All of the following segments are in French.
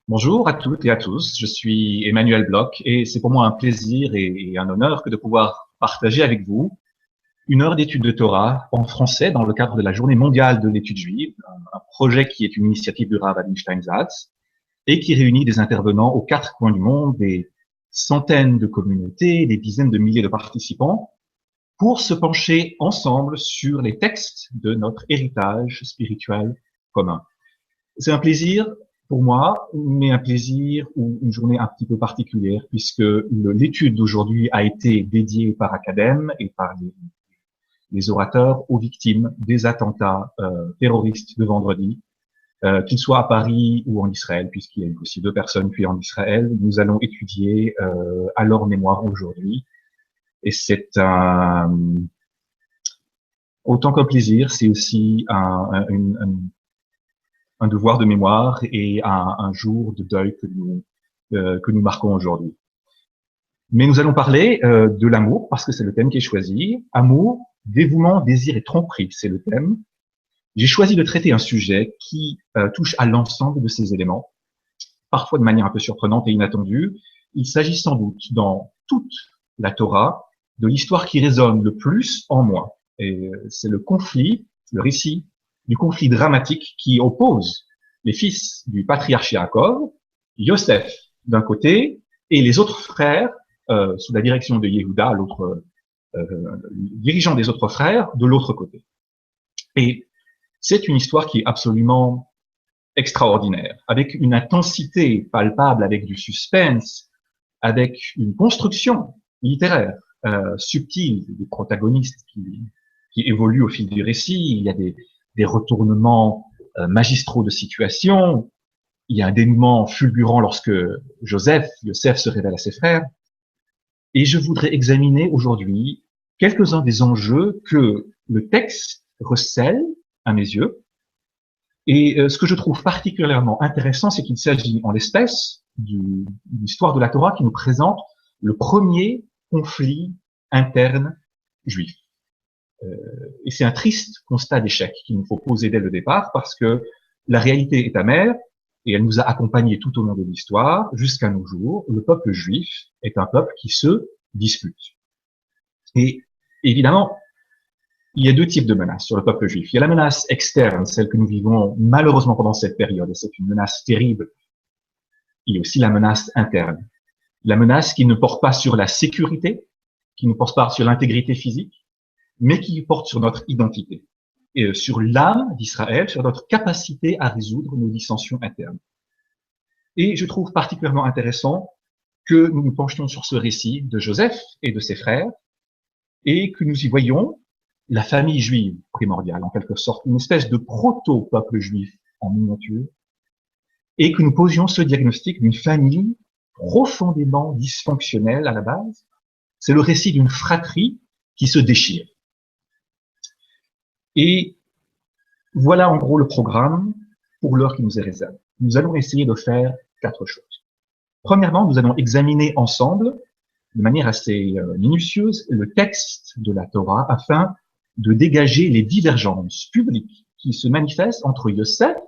Bonjour à toutes et à tous, je suis Emmanuel Bloch et c'est pour moi un plaisir et un honneur que de pouvoir partager avec vous une heure d'étude de Torah en français dans le cadre de la Journée mondiale de l'étude juive, un projet qui est une initiative du Rav Adin Steinsaltz et qui réunit des intervenants aux quatre coins du monde, des centaines de communautés, des dizaines de milliers de participants pour se pencher ensemble sur les textes de notre héritage spirituel commun. C'est un plaisir pour moi, mais un plaisir ou une journée un petit peu particulière, puisque l'étude d'aujourd'hui a été dédiée par Academ et par les orateurs aux victimes des attentats terroristes de vendredi, qu'ils soient à Paris ou en Israël, puisqu'il y a eu aussi deux personnes tuées en Israël. Nous allons étudier à leur mémoire aujourd'hui, et c'est autant qu'un plaisir, c'est aussi un devoir de mémoire et un jour de deuil que nous marquons aujourd'hui. Mais nous allons parler de l'amour, parce que c'est le thème qui est choisi. Amour, dévouement, désir et tromperie, c'est le thème. J'ai choisi de traiter un sujet qui touche à l'ensemble de ces éléments, parfois de manière un peu surprenante et inattendue. Il s'agit sans doute, dans toute la Torah, de l'histoire qui résonne le plus en moi. Et c'est le conflit, le récit du conflit dramatique qui oppose les fils du patriarche Yaakov, Yosef d'un côté, et les autres frères, sous la direction de Yehuda, l'autre dirigeant des autres frères, de l'autre côté. Et c'est une histoire qui est absolument extraordinaire, avec une intensité palpable, avec du suspense, avec une construction littéraire subtile des protagonistes qui évoluent au fil du récit. Il y a des retournements magistraux de situation. Il y a un dénouement fulgurant lorsque Yosef se révèle à ses frères. Et je voudrais examiner aujourd'hui quelques-uns des enjeux que le texte recèle à mes yeux. Et ce que je trouve particulièrement intéressant, c'est qu'il s'agit en l'espèce d'une histoire de la Torah qui nous présente le premier conflit interne juif. Et c'est un triste constat d'échec qu'il nous faut poser dès le départ, parce que la réalité est amère et elle nous a accompagnés tout au long de l'histoire jusqu'à nos jours. Le peuple juif est un peuple qui se dispute. Et évidemment, il y a deux types de menaces sur le peuple juif. Il y a la menace externe, celle que nous vivons malheureusement pendant cette période, et c'est une menace terrible. Il y a aussi la menace interne. La menace qui ne porte pas sur la sécurité, qui ne porte pas sur l'intégrité physique, mais qui porte sur notre identité, et sur l'âme d'Israël, sur notre capacité à résoudre nos dissensions internes. Et je trouve particulièrement intéressant que nous nous penchions sur ce récit de Joseph et de ses frères, et que nous y voyons la famille juive primordiale, en quelque sorte, une espèce de proto-peuple juif en miniature, et que nous posions ce diagnostic d'une famille profondément dysfonctionnelle à la base. C'est le récit d'une fratrie qui se déchire. Et voilà en gros le programme pour l'heure qui nous est réservée. Nous allons essayer de faire quatre choses. Premièrement, nous allons examiner ensemble, de manière assez minutieuse, le texte de la Torah afin de dégager les divergences publiques qui se manifestent entre Yosef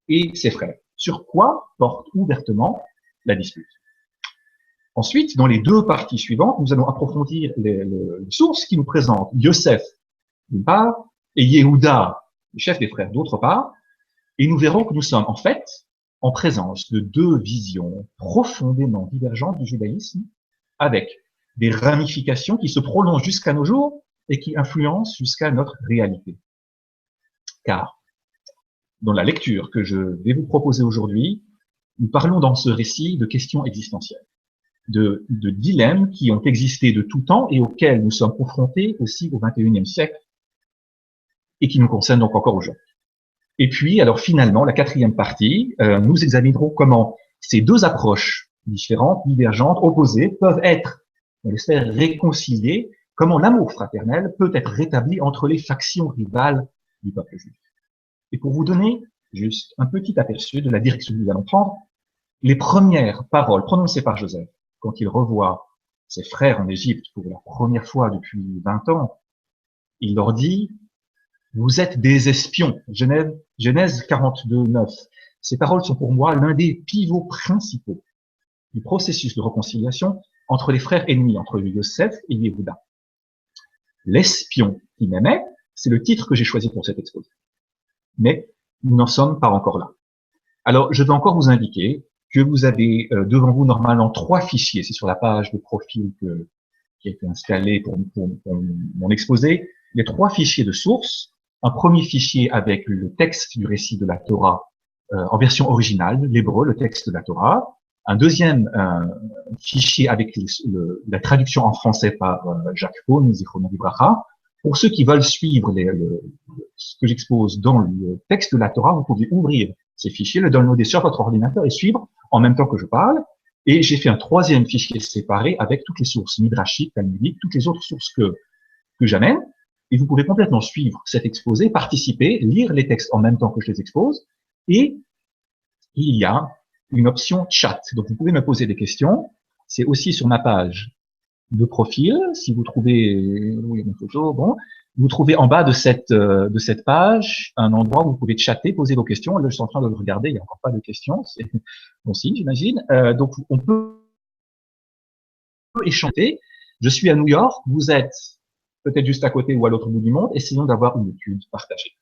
et ses frères. Sur quoi porte ouvertement la dispute. Ensuite, dans les deux parties suivantes, nous allons approfondir les sources qui nous présentent Yosef d'une part et Yehuda, le chef des frères, d'autre part, et nous verrons que nous sommes en fait en présence de deux visions profondément divergentes du judaïsme, avec des ramifications qui se prolongent jusqu'à nos jours et qui influencent jusqu'à notre réalité. Car, dans la lecture que je vais vous proposer aujourd'hui, nous parlons dans ce récit de questions existentielles, de dilemmes qui ont existé de tout temps et auxquels nous sommes confrontés aussi au XXIe siècle et qui nous concernent donc encore aujourd'hui. Et puis, alors finalement, la quatrième partie, nous examinerons comment ces deux approches différentes, divergentes, opposées, peuvent être, on l'espère, réconciliées, comment l'amour fraternel peut être rétabli entre les factions rivales du peuple juif. Et pour vous donner juste un petit aperçu de la direction que nous allons prendre, les premières paroles prononcées par Joseph quand il revoit ses frères en Égypte pour la première fois depuis 20 ans, il leur dit: vous êtes des espions. Genèse 42, 9. Ces paroles sont pour moi l'un des pivots principaux du processus de réconciliation entre les frères ennemis, entre Yosef et Yehuda. L'espion qui m'aimait, c'est le titre que j'ai choisi pour cet exposé. Mais nous n'en sommes pas encore là. Alors, je vais encore vous indiquer que vous avez devant vous normalement 3 fichiers. C'est sur la page de profil qui a été installée pour mon exposé. Les 3 fichiers de source. Un premier fichier avec le texte du récit de la Torah en version originale, l'hébreu, le texte de la Torah. Un deuxième fichier avec la traduction en français par Jacques Faune, Zichrono Libracha. Pour ceux qui veulent suivre ce que j'expose dans le texte de la Torah, vous pouvez ouvrir ces fichiers, le downloader sur votre ordinateur et suivre en même temps que je parle. Et j'ai fait un 3e fichier séparé avec toutes les sources midrashiques, talmudiques, toutes les autres sources que j'amène. Et vous pouvez complètement suivre cet exposé, participer, lire les textes en même temps que je les expose. Et il y a une option chat. Donc, vous pouvez me poser des questions. C'est aussi sur ma page de profil. Si vous trouvez, oui, une photo, bon, vous trouvez en bas de cette page un endroit où vous pouvez chatter, poser vos questions. Là, je suis en train de le regarder. Il n'y a encore pas de questions. C'est bon signe, j'imagine. Donc, on peut échanger. Je suis à New York. Vous êtes peut-être juste à côté ou à l'autre bout du monde. Essayons d'avoir une étude partagée.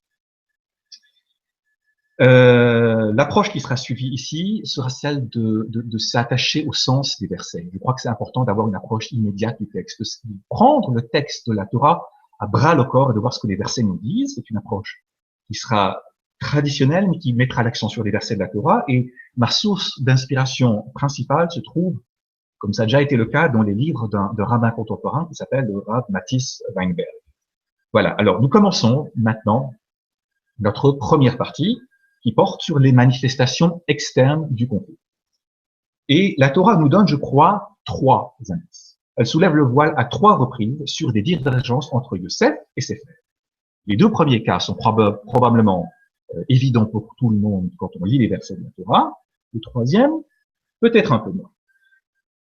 L'approche qui sera suivie ici sera celle de s'attacher au sens des versets. Je crois que c'est important d'avoir une approche immédiate du texte, de prendre le texte de la Torah à bras le corps et de voir ce que les versets nous disent. C'est une approche qui sera traditionnelle, mais qui mettra l'accent sur les versets de la Torah. Et ma source d'inspiration principale se trouve, comme ça a déjà été le cas, dans les livres d'un rabbin contemporain qui s'appelle le Rav Mathis Weinberg. Voilà. Alors, nous commençons maintenant notre première partie, qui porte sur les manifestations externes du conflit. Et la Torah nous donne, je crois, 3 indices. Elle soulève le voile à 3 reprises sur des divergences entre Yosef et ses frères. Les 2 premiers cas sont probablement évidents pour tout le monde quand on lit les versets de la Torah. Le 3e, peut-être un peu moins.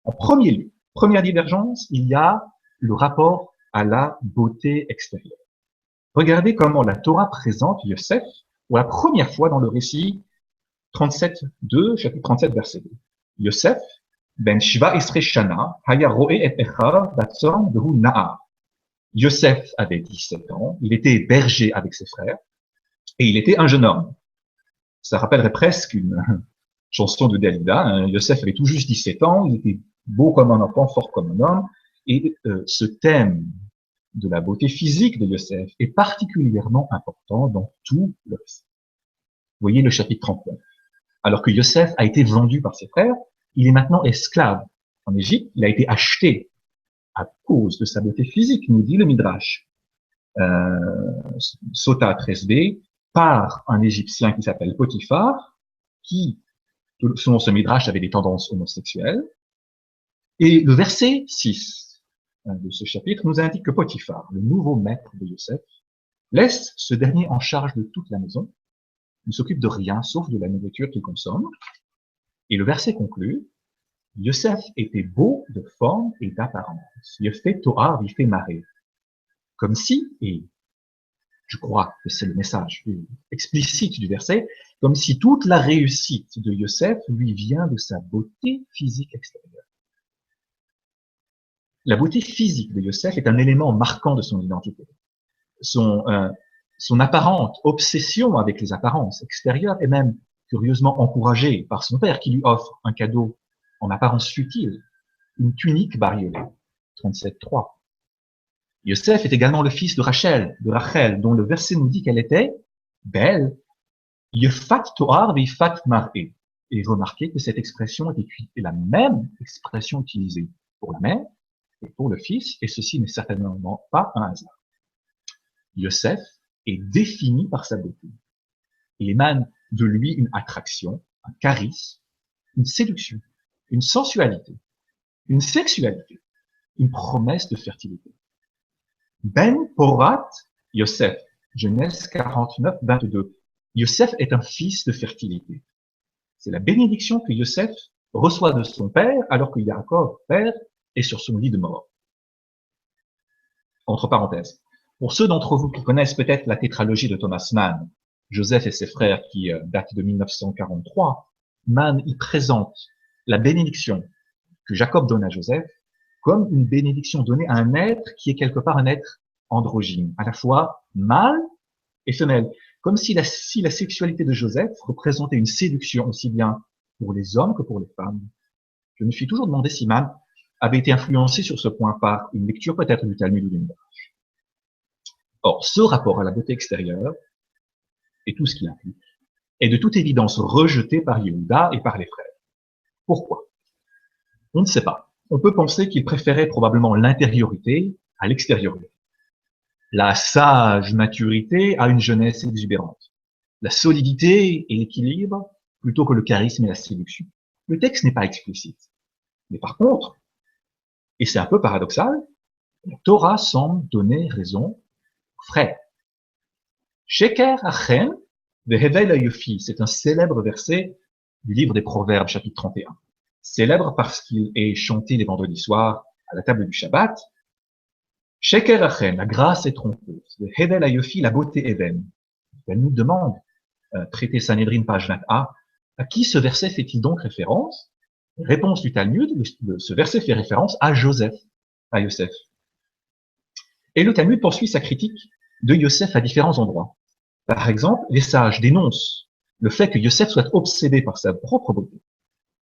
En premier lieu, première divergence, il y a le rapport à la beauté extérieure. Regardez comment la Torah présente Yosef pour la première fois dans le récit 37.2, chapitre 37, verset 2. Yosef, ben Shiva Esre Shana, Haya Roe et Echav, Batson, Behu Na'ar. Yosef avait 17 ans, il était berger avec ses frères, et il était un jeune homme. Ça rappellerait presque une chanson de Dalida. Yosef avait tout juste 17 ans, il était beau comme un enfant, fort comme un homme, et ce thème de la beauté physique de Yosef est particulièrement important dans tout le récit. Vous voyez le chapitre 39. Alors que Yosef a été vendu par ses frères, il est maintenant esclave en Égypte. Il a été acheté à cause de sa beauté physique, nous dit le Midrash. Sota 13b, par un Égyptien qui s'appelle Potiphar, qui, selon ce Midrash, avait des tendances homosexuelles. Et le verset 6 de ce chapitre nous indique que Potiphar, le nouveau maître de Yosef, laisse ce dernier en charge de toute la maison. Il ne s'occupe de rien sauf de la nourriture qu'il consomme. Et le verset conclut, Yosef était beau de forme et d'apparence. Yefet Toar Yefet Maré. Comme si, et je crois que c'est le message explicite du verset, comme si toute la réussite de Yosef lui vient de sa beauté physique extérieure. La beauté physique de Yosef est un élément marquant de son identité. Son apparente obsession avec les apparences extérieures est même curieusement encouragée par son père qui lui offre un cadeau en apparence futile, une tunique bariolée. 37.3. Yosef est également le fils de Rachel, dont le verset nous dit qu'elle était belle, Yefat Toar Vifat Mar'e. Et remarquez que cette expression est la même expression utilisée pour la mère et pour le fils, et ceci n'est certainement pas un hasard. Yosef est défini par sa beauté. Il émane de lui une attraction, un charisme, une séduction, une sensualité, une sexualité, une promesse de fertilité. Ben Porat Yosef, Genèse 49, 22. Yosef est un fils de fertilité. C'est la bénédiction que Yosef reçoit de son père alors que Yaakov, père, est sur son lit de mort. Entre parenthèses. Pour ceux d'entre vous qui connaissent peut-être la tétralogie de Thomas Mann, Joseph et ses frères, qui date de 1943, Man y présente la bénédiction que Jacob donne à Joseph comme une bénédiction donnée à un être qui est quelque part un être androgyne, à la fois mâle et femelle. Comme si la sexualité de Joseph représentait une séduction aussi bien pour les hommes que pour les femmes. Je me suis toujours demandé si Man avait été influencé sur ce point par une lecture peut-être du Talmud ou du Midrash. Or, ce rapport à la beauté extérieure et tout ce qu'il implique est de toute évidence rejeté par Yehuda et par les frères. Pourquoi? On ne sait pas. On peut penser qu'ils préféraient probablement l'intériorité à l'extériorité, la sage maturité à une jeunesse exubérante, la solidité et l'équilibre plutôt que le charisme et la séduction. Le texte n'est pas explicite. Mais par contre, et c'est un peu paradoxal, la Torah semble donner raison aux frères. Sheker Achen vehevel hayofi, c'est un célèbre verset du livre des Proverbes, chapitre 31. Célèbre parce qu'il est chanté les vendredis soirs à la table du Shabbat. Sheker Achen, la grâce est trompeuse. Vehevel hayofi, la beauté est vaine. Elle nous demande, traité Sanhedrin, page 20a, à qui ce verset fait-il donc référence? Réponse du Talmud, ce verset fait référence à Joseph, à Yosef. Et le Talmud poursuit sa critique de Yosef à différents endroits. Par exemple, les sages dénoncent le fait que Yosef soit obsédé par sa propre beauté.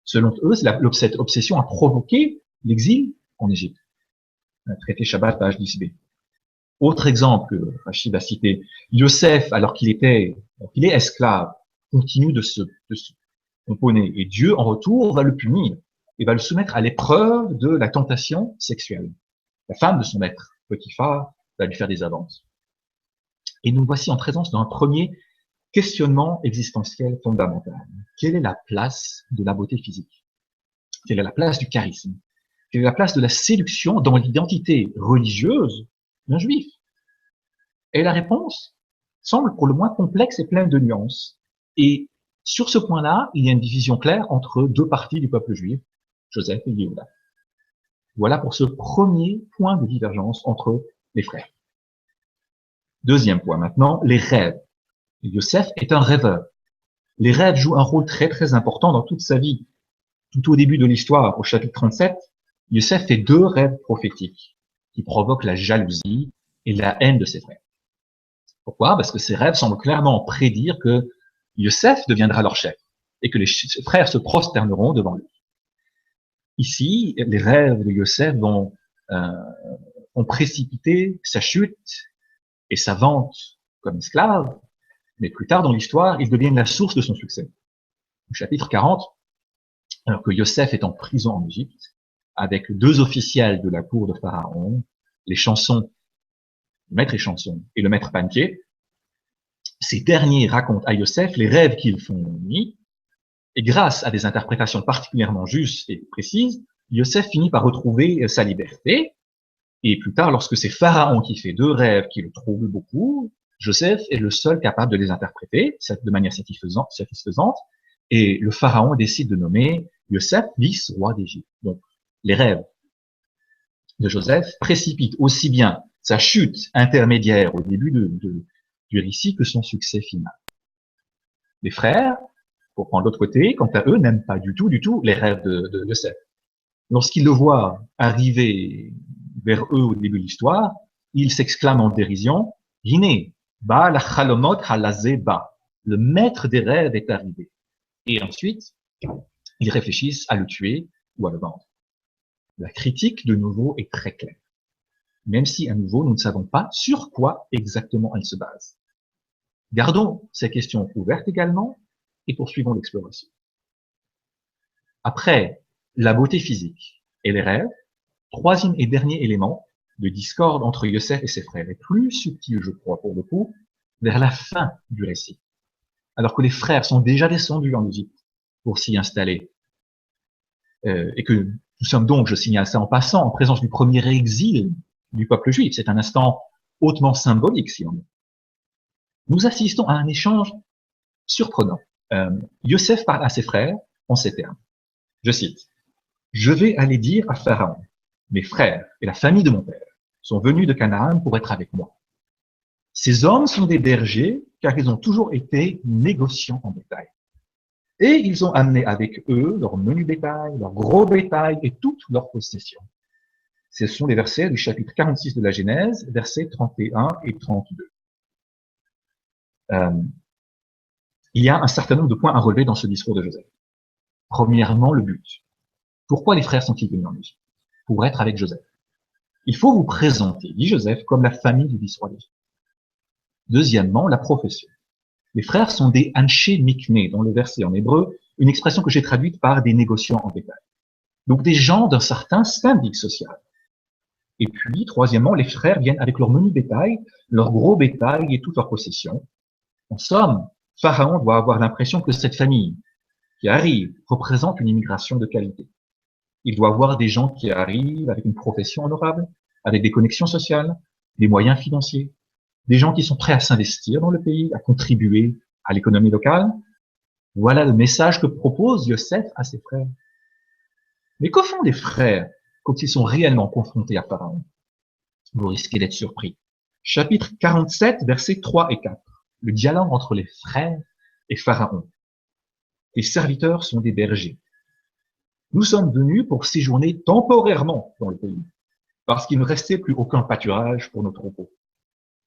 Selon eux, cette obsession a provoqué l'exil en Égypte. Traité Shabbat, page 10b. Autre exemple que Rachid va citer, Yosef, alors qu'il est esclave, continue de se pomponner. Et Dieu, en retour, va le punir et va le soumettre à l'épreuve de la tentation sexuelle. La femme de son maître, Potiphar, va lui faire des avances. Et nous voici en présence d'un premier questionnement existentiel fondamental. Quelle est la place de la beauté physique? Quelle est la place du charisme? Quelle est la place de la séduction dans l'identité religieuse d'un juif? Et la réponse semble pour le moins complexe et pleine de nuances. Et sur ce point-là, il y a une division claire entre deux parties du peuple juif, Joseph et Yehuda. Voilà pour ce premier point de divergence entre les frères. Deuxième point maintenant, les rêves. Yosef est un rêveur. Les rêves jouent un rôle très très important dans toute sa vie. Tout au début de l'histoire, au chapitre 37, Yosef fait deux rêves prophétiques qui provoquent la jalousie et la haine de ses frères. Pourquoi? Parce que ces rêves semblent clairement prédire que Yosef deviendra leur chef et que les frères se prosterneront devant lui. Ici, les rêves de Yosef vont précipiter sa chute et sa vente comme esclave, mais plus tard dans l'histoire, ils deviennent la source de son succès. Au chapitre 40, alors que Yosef est en prison en Égypte, avec deux officiels de la cour de Pharaon, les chansons, le maître échanson et le maître panetier, ces derniers racontent à Yosef les rêves qu'ils font nuit, et grâce à des interprétations particulièrement justes et précises, Yosef finit par retrouver sa liberté, et plus tard, lorsque c'est Pharaon qui fait deux rêves qui le troublent beaucoup, Joseph est le seul capable de les interpréter de manière satisfaisante, et le Pharaon décide de nommer Yosef vice-roi d'Égypte. Donc, les rêves de Joseph précipitent aussi bien sa chute intermédiaire au début du récit que son succès final. Les frères, pour prendre l'autre côté, quant à eux, n'aiment pas du tout les rêves de Yosef. Lorsqu'ils le voient arriver vers eux au début de l'histoire, ils s'exclament en dérision, « Hine, ba la chalomot halazé ba » le maître des rêves est arrivé. Et ensuite, ils réfléchissent à le tuer ou à le vendre. La critique, de nouveau, est très claire. Même si, à nouveau, nous ne savons pas sur quoi exactement elle se base. Gardons ces questions ouvertes également et poursuivons l'exploration. Après la beauté physique et les rêves, troisième et dernier élément de discorde entre Yosef et ses frères est plus subtil, je crois, pour le coup, vers la fin du récit. Alors que les frères sont déjà descendus en Égypte pour s'y installer. Et que nous sommes donc, je signale ça en passant, en présence du premier exil du peuple juif. C'est un instant hautement symbolique, si on veut. Nous assistons à un échange surprenant. Yosef parle à ses frères en ces termes. Je cite. « Je vais aller dire à Pharaon, mes frères et la famille de mon père sont venus de Canaan pour être avec moi. Ces hommes sont des bergers car ils ont toujours été négociants en bétail. Et ils ont amené avec eux leur menu bétail, leur gros bétail et toutes leurs possessions. Ce sont les versets du chapitre 46 de la Genèse, versets 31 et 32. Il y a un certain nombre de points à relever dans ce discours de Joseph. Premièrement, le but. Pourquoi les frères sont-ils venus en Égypte? Pour être avec Joseph. Il faut vous présenter, dit Joseph, comme la famille du vice-roi d'Égypte. Deuxièmement, la profession. Les frères sont des anché mikné, dans le verset en hébreu, une expression que j'ai traduite par des négociants en bétail. Donc des gens d'un certain syndic social. Et puis, troisièmement, les frères viennent avec leur menu bétail, leur gros bétail et toutes leurs possessions. En somme, Pharaon doit avoir l'impression que cette famille qui arrive représente une immigration de qualité. Il doit avoir des gens qui arrivent avec une profession honorable, avec des connexions sociales, des moyens financiers, des gens qui sont prêts à s'investir dans le pays, à contribuer à l'économie locale. Voilà le message que propose Yosef à ses frères. Mais que font les frères quand ils sont réellement confrontés à Pharaon? Vous risquez d'être surpris. Chapitre 47, versets 3 et 4. Le dialogue entre les frères et Pharaon. Les serviteurs sont des bergers. Nous sommes venus pour séjourner temporairement dans le pays, parce qu'il ne restait plus aucun pâturage pour nos troupeaux.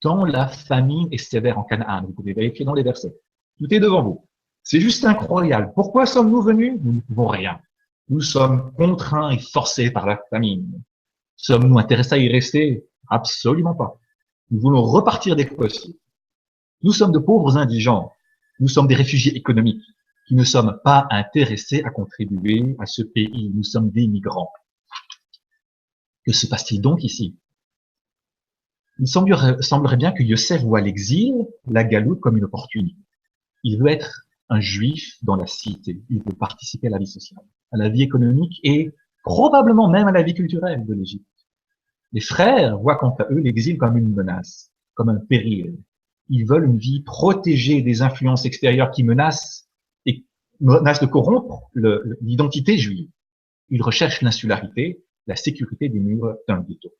Tant la famine est sévère en Canaan, vous pouvez vérifier dans les versets. Tout est devant vous. C'est juste incroyable. Pourquoi sommes-nous venus? Nous ne pouvons rien. Nous sommes contraints et forcés par la famine. Sommes-nous intéressés à y rester? Absolument pas. Nous voulons repartir dès que possible. Nous sommes de pauvres indigents. Nous sommes des réfugiés économiques qui ne sommes pas intéressés à contribuer à ce pays. Nous sommes des migrants. Que se passe-t-il donc ici? Il semblerait bien que Yosef voit l'exil, la galoute, comme une opportunité. Il veut être un juif dans la cité. Il veut participer à la vie sociale, à la vie économique et probablement même à la vie culturelle de l'Égypte. Les frères voient quant à eux l'exil comme une menace, comme un péril. Ils veulent une vie protégée des influences extérieures qui menacent de corrompre l'identité juive. Ils recherchent l'insularité, la sécurité des murs d'un ghetto.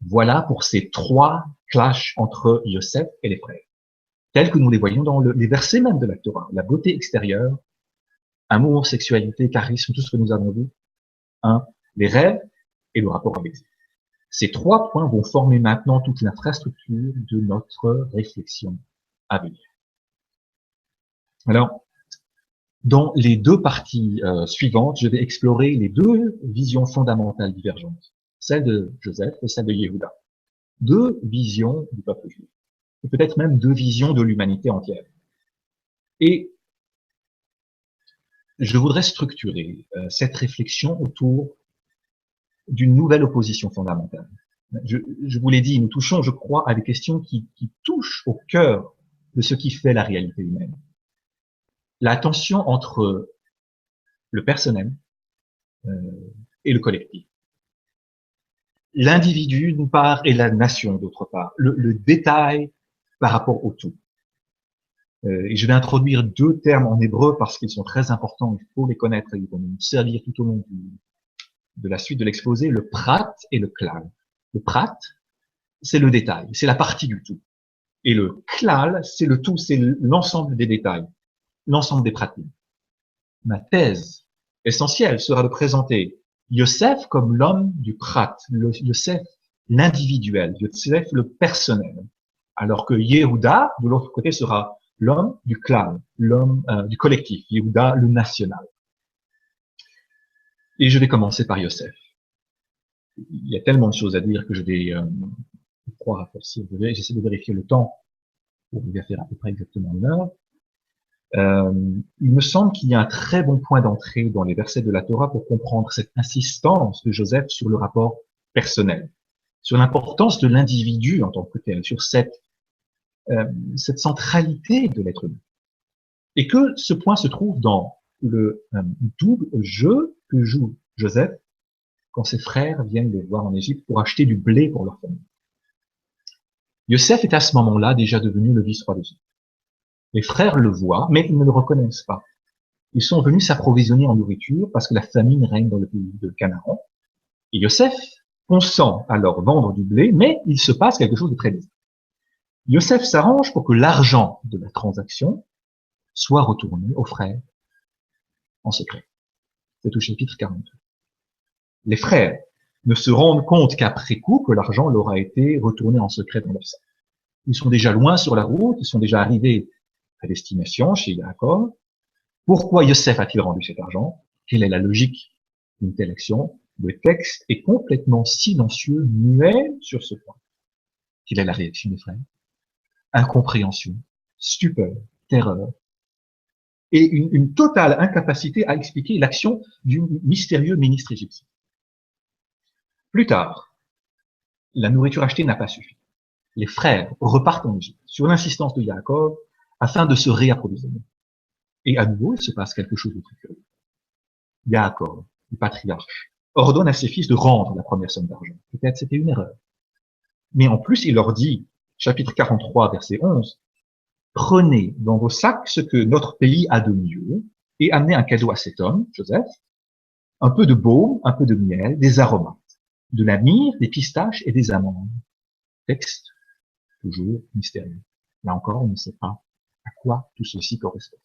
Voilà pour ces trois clashs entre Yosef et les frères, tels que nous les voyons dans les versets même de la Torah. La beauté extérieure, amour, sexualité, charisme, tout ce que nous avons vu. Les rêves et le rapport avec Dieu. Ces trois points vont former maintenant toute l'infrastructure de notre réflexion à venir. Alors, dans les deux parties suivantes, je vais explorer les deux visions fondamentales divergentes, celle de Joseph et celle de Yehuda. Deux visions du peuple juif, et peut-être même deux visions de l'humanité entière. Et je voudrais structurer cette réflexion autour d'une nouvelle opposition fondamentale. Je vous l'ai dit, nous touchons, je crois, à des questions qui touchent au cœur de ce qui fait la réalité humaine. La tension entre le personnel et le collectif. L'individu d'une part et la nation d'autre part. Le détail par rapport au tout. Et je vais introduire deux termes en hébreu parce qu'ils sont très importants, il faut les connaître et ils vont nous servir tout au long de la suite de l'exposé, le prat et le klal. Le prat, c'est le détail, c'est la partie du tout. Et le klal, c'est le tout, c'est l'ensemble des détails, l'ensemble des pratiques. Ma thèse essentielle sera de présenter Yosef comme l'homme du prat, Yosef l'individuel, Yosef le personnel, alors que Yehuda, de l'autre côté, sera l'homme du klal, l'homme du collectif, Yehuda le national. Et je vais commencer par Yosef. Il y a tellement de choses à dire que je vais trois raccourcir. J'essaie de vérifier le temps pour vous faire à peu près exactement une heure. Il me semble qu'il y a un très bon point d'entrée dans les versets de la Torah pour comprendre cette insistance de Joseph sur le rapport personnel, sur l'importance de l'individu en tant que tel, sur cette centralité de l'être humain. Et que ce point se trouve dans le double jeu que joue Joseph quand ses frères viennent le voir en Égypte pour acheter du blé pour leur famille. Yosef est à ce moment-là déjà devenu le vice-roi d'Égypte. Les frères le voient, mais ils ne le reconnaissent pas. Ils sont venus s'approvisionner en nourriture parce que la famine règne dans le pays de Canaan. Et Yosef consent alors vendre du blé, mais il se passe quelque chose de très bizarre. Yosef s'arrange pour que l'argent de la transaction soit retourné aux frères en secret. C'est au chapitre 42. Les frères ne se rendent compte qu'après coup que l'argent leur a été retourné en secret dans leur sac. Ils sont déjà loin sur la route, ils sont déjà arrivés à destination chez Yaakov. Pourquoi Yosef a-t-il rendu cet argent? Quelle est la logique d'une telle action? Le texte est complètement silencieux, muet sur ce point. Quelle est la réaction des frères? Incompréhension, stupeur, terreur, et une totale incapacité à expliquer l'action du mystérieux ministre égyptien. Plus tard, la nourriture achetée n'a pas suffi. Les frères repartent en Égypte, sur l'insistance de Yaakov, afin de se réapprovisionner. Et à nouveau, il se passe quelque chose de très curieux. Yaakov, le patriarche, ordonne à ses fils de rendre la première somme d'argent. Peut-être c'était une erreur. Mais en plus, il leur dit, chapitre 43, verset 11, « Prenez dans vos sacs ce que notre pays a de mieux et amenez un cadeau à cet homme, Joseph, un peu de baume, un peu de miel, des aromates, de la myrrhe, des pistaches et des amandes. » Texte toujours mystérieux. Là encore, on ne sait pas à quoi tout ceci correspond.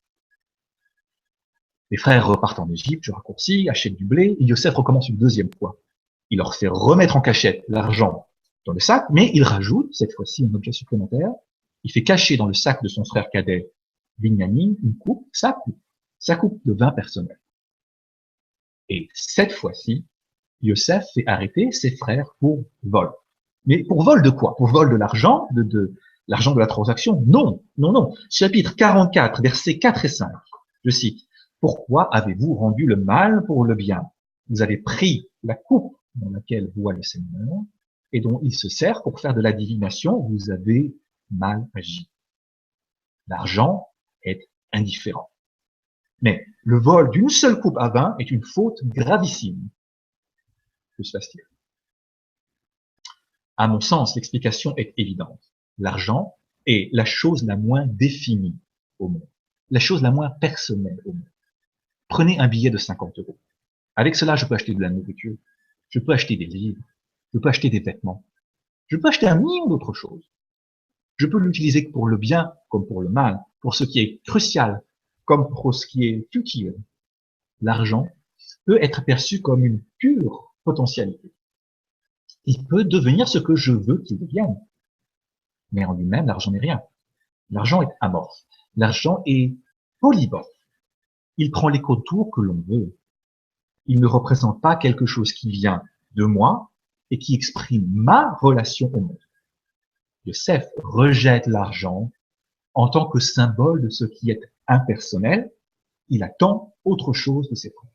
Les frères repartent en Égypte, je raccourcis, achètent du blé, et Yosef recommence une deuxième fois. Il leur fait remettre en cachette l'argent dans le sac, mais il rajoute, cette fois-ci, un objet supplémentaire. Il fait cacher dans le sac de son frère cadet, Binyamin, une coupe, sa coupe de vin personnel. Et cette fois-ci, Yosef fait arrêter ses frères pour vol. Mais pour vol de quoi? Pour vol de l'argent, de l'argent de la transaction? Non, non, non. Chapitre 44, versets 4 et 5. Je cite. Pourquoi avez-vous rendu le mal pour le bien? Vous avez pris la coupe dans laquelle boit le Seigneur et dont il se sert pour faire de la divination. Vous avez mal agi. L'argent est indifférent. Mais le vol d'une seule coupe à vin est une faute gravissime. Que se passe-t-il? À mon sens, l'explication est évidente. L'argent est la chose la moins définie au monde, la chose la moins personnelle au monde. Prenez un billet de 50 euros. Avec cela, je peux acheter de la nourriture, je peux acheter des livres, je peux acheter des vêtements, je peux acheter un million d'autres choses. Je peux l'utiliser pour le bien comme pour le mal, pour ce qui est crucial comme pour ce qui est futile. L'argent peut être perçu comme une pure potentialité. Il peut devenir ce que je veux qu'il devienne. Mais en lui-même, l'argent n'est rien. L'argent est amorphe. L'argent est polymorphe. Il prend les contours que l'on veut. Il ne représente pas quelque chose qui vient de moi et qui exprime ma relation au monde. Yosef rejette l'argent en tant que symbole de ce qui est impersonnel. Il attend autre chose de ses frères.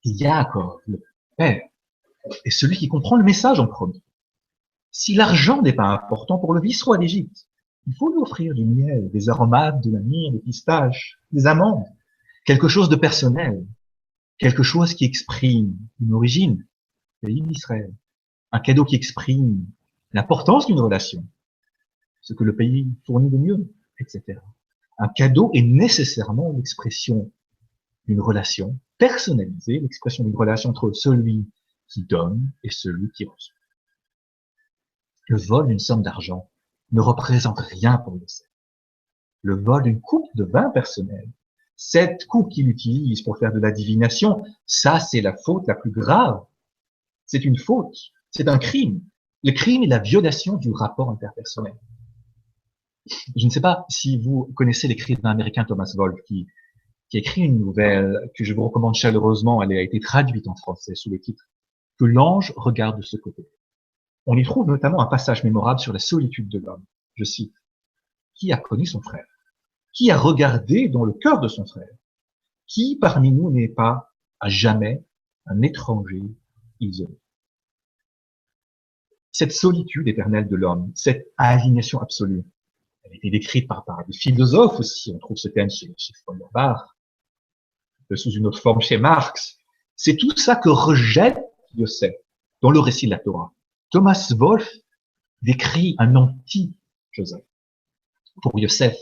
Yaakov, le père, est celui qui comprend le message en premier. Si l'argent n'est pas important pour le vice-roi d'Égypte, il faut lui offrir du miel, des aromates, de la myrrhe, des pistaches, des amandes, quelque chose de personnel, quelque chose qui exprime une origine, le pays d'Israël, un cadeau qui exprime l'importance d'une relation, ce que le pays fournit de mieux, etc. Un cadeau est nécessairement l'expression d'une relation personnalisée, l'expression d'une relation entre celui qui donne et celui qui reçoit. Le vol d'une somme d'argent ne représente rien pour Yosef. Le vol d'une coupe de vin personnel, cette coupe qu'il utilise pour faire de la divination, ça c'est la faute la plus grave. C'est une faute, c'est un crime. Le crime est la violation du rapport interpersonnel. Je ne sais pas si vous connaissez l'écrivain américain Thomas Wolfe qui a écrit une nouvelle que je vous recommande chaleureusement. Elle a été traduite en français sous le titre « Que l'ange regarde de ce côté ». On y trouve notamment un passage mémorable sur la solitude de l'homme. Je cite, « Qui a connu son frère? Qui a regardé dans le cœur de son frère? Qui parmi nous n'est pas à jamais un étranger isolé ?» Cette solitude éternelle de l'homme, cette aliénation absolue, elle a été décrite par des philosophes aussi. On trouve ce thème chez Feuerbach, sous une autre forme chez Marx. C'est tout ça que rejette Yosef dans le récit de la Torah. Thomas Wolfe décrit un anti-Joseph. Pour Yosef,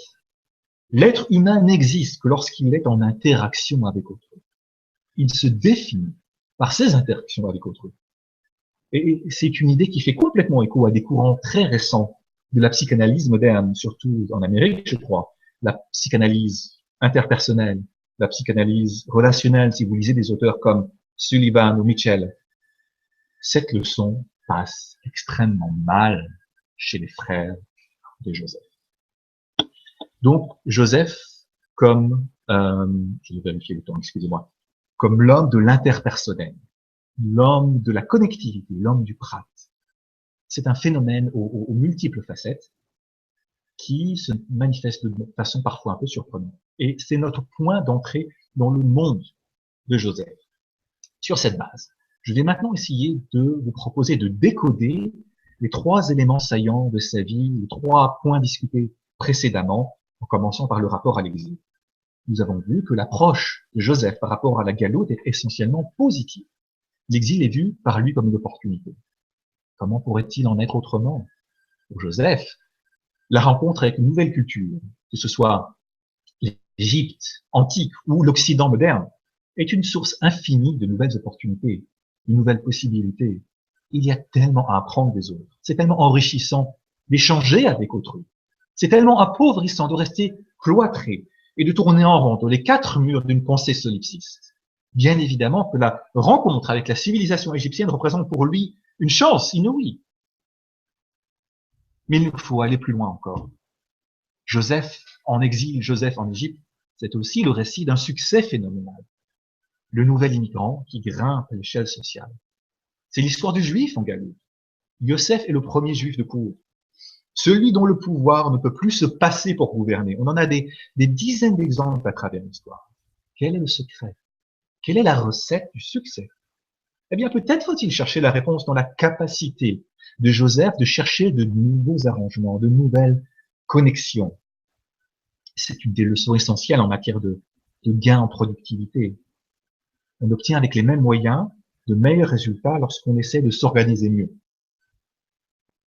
l'être humain n'existe que lorsqu'il est en interaction avec autrui. Il se définit par ses interactions avec autrui. Et c'est une idée qui fait complètement écho à des courants très récents de la psychanalyse moderne, surtout en Amérique, je crois. La psychanalyse interpersonnelle, la psychanalyse relationnelle, si vous lisez des auteurs comme Sullivan ou Mitchell. Cette leçon passe extrêmement mal chez les frères de Joseph. Donc, Joseph, comme, je vais vérifier le temps, excusez-moi, comme l'homme de l'interpersonnel, l'homme de la connectivité, l'homme du prat. C'est un phénomène aux multiples facettes qui se manifeste de façon parfois un peu surprenante. Et c'est notre point d'entrée dans le monde de Joseph. Sur cette base, je vais maintenant essayer de vous proposer de décoder les trois éléments saillants de sa vie, les trois points discutés précédemment, en commençant par le rapport à l'exil. Nous avons vu que l'approche de Joseph par rapport à la galoute est essentiellement positive. L'exil est vu par lui comme une opportunité. Comment pourrait-il en être autrement? Pour Joseph, la rencontre avec une nouvelle culture, que ce soit l'Égypte antique ou l'Occident moderne, est une source infinie de nouvelles opportunités, de nouvelles possibilités. Il y a tellement à apprendre des autres. C'est tellement enrichissant d'échanger avec autrui. C'est tellement appauvrissant de rester cloîtré et de tourner en rond dans les quatre murs d'une pensée solipsiste. Bien évidemment que la rencontre avec la civilisation égyptienne représente pour lui une chance inouïe. Mais il nous faut aller plus loin encore. Joseph en exil, Joseph en Égypte, c'est aussi le récit d'un succès phénoménal. Le nouvel immigrant qui grimpe à l'échelle sociale. C'est l'histoire du juif en Galoute. Yosef est le premier juif de cour. Celui dont le pouvoir ne peut plus se passer pour gouverner. On en a des dizaines d'exemples à travers l'histoire. Quel est le secret? Quelle est la recette du succès? Eh bien, peut-être faut-il chercher la réponse dans la capacité de Joseph de chercher de nouveaux arrangements, de nouvelles connexions. C'est une des leçons essentielles en matière de gain en productivité. On obtient avec les mêmes moyens de meilleurs résultats lorsqu'on essaie de s'organiser mieux.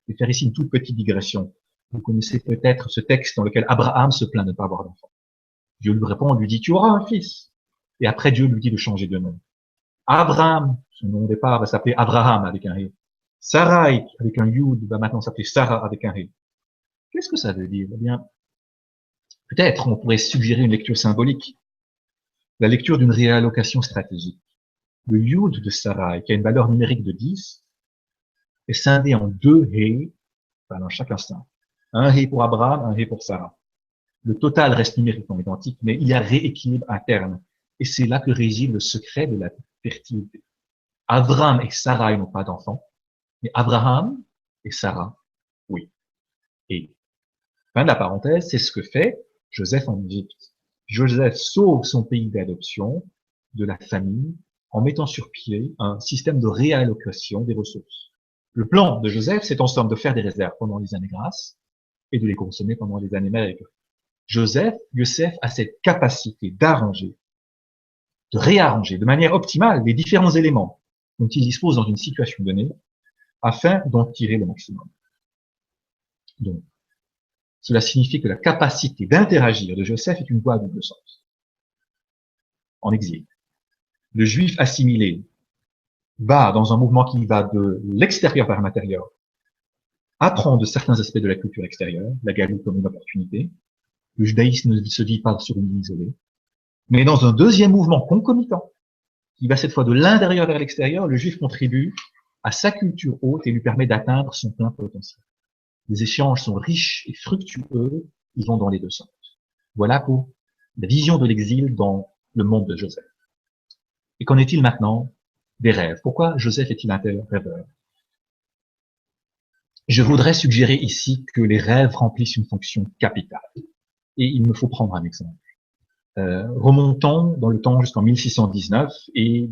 Je vais faire ici une toute petite digression. Vous connaissez peut-être ce texte dans lequel Abraham se plaint de ne pas avoir d'enfant. Dieu lui répond, on lui dit, tu auras un fils. Et après, Dieu lui dit de changer de nom. Abraham, son nom au départ, va s'appeler Abraham avec un ré. Sarai, avec un yud, va maintenant s'appeler Sarah avec un ré. Qu'est-ce que ça veut dire? Eh bien, peut-être on pourrait suggérer une lecture symbolique. La lecture d'une réallocation stratégique. Le yud de Sarai, qui a une valeur numérique de 10, est scindé en deux hé, dans chaque instant. Un hé pour Abraham, un hé pour Sarah. Le total reste numériquement identique, mais il y a rééquilibre interne. Et c'est là que réside le secret de la fertilité. Abraham et Sarah n'ont pas d'enfants, mais Abraham et Sarah, oui. Et, fin de la parenthèse, c'est ce que fait Joseph en Égypte. Joseph sauve son pays d'adoption de la famine en mettant sur pied un système de réallocation des ressources. Le plan de Joseph, c'est en somme de faire des réserves pendant les années grasses et de les consommer pendant les années maigres. Yosef a cette capacité d'arranger, de réarranger de manière optimale les différents éléments dont il dispose dans une situation donnée afin d'en tirer le maximum. Donc, cela signifie que la capacité d'interagir de Joseph est une voie à double sens. En exil, le juif assimilé va dans un mouvement qui va de l'extérieur vers l'intérieur, apprend de certains aspects de la culture extérieure, la galoute comme une opportunité. Le judaïsme ne se vit pas sur une île isolée. Mais dans un deuxième mouvement concomitant, qui va cette fois de l'intérieur vers l'extérieur, le juif contribue à sa culture haute et lui permet d'atteindre son plein potentiel. Les échanges sont riches et fructueux, ils vont dans les deux sens. Voilà pour la vision de l'exil dans le monde de Joseph. Et qu'en est-il maintenant des rêves? Pourquoi Joseph est-il un tel rêveur? Je voudrais suggérer ici que les rêves remplissent une fonction capitale. Et il me faut prendre un exemple. Remontons dans le temps jusqu'en 1619 et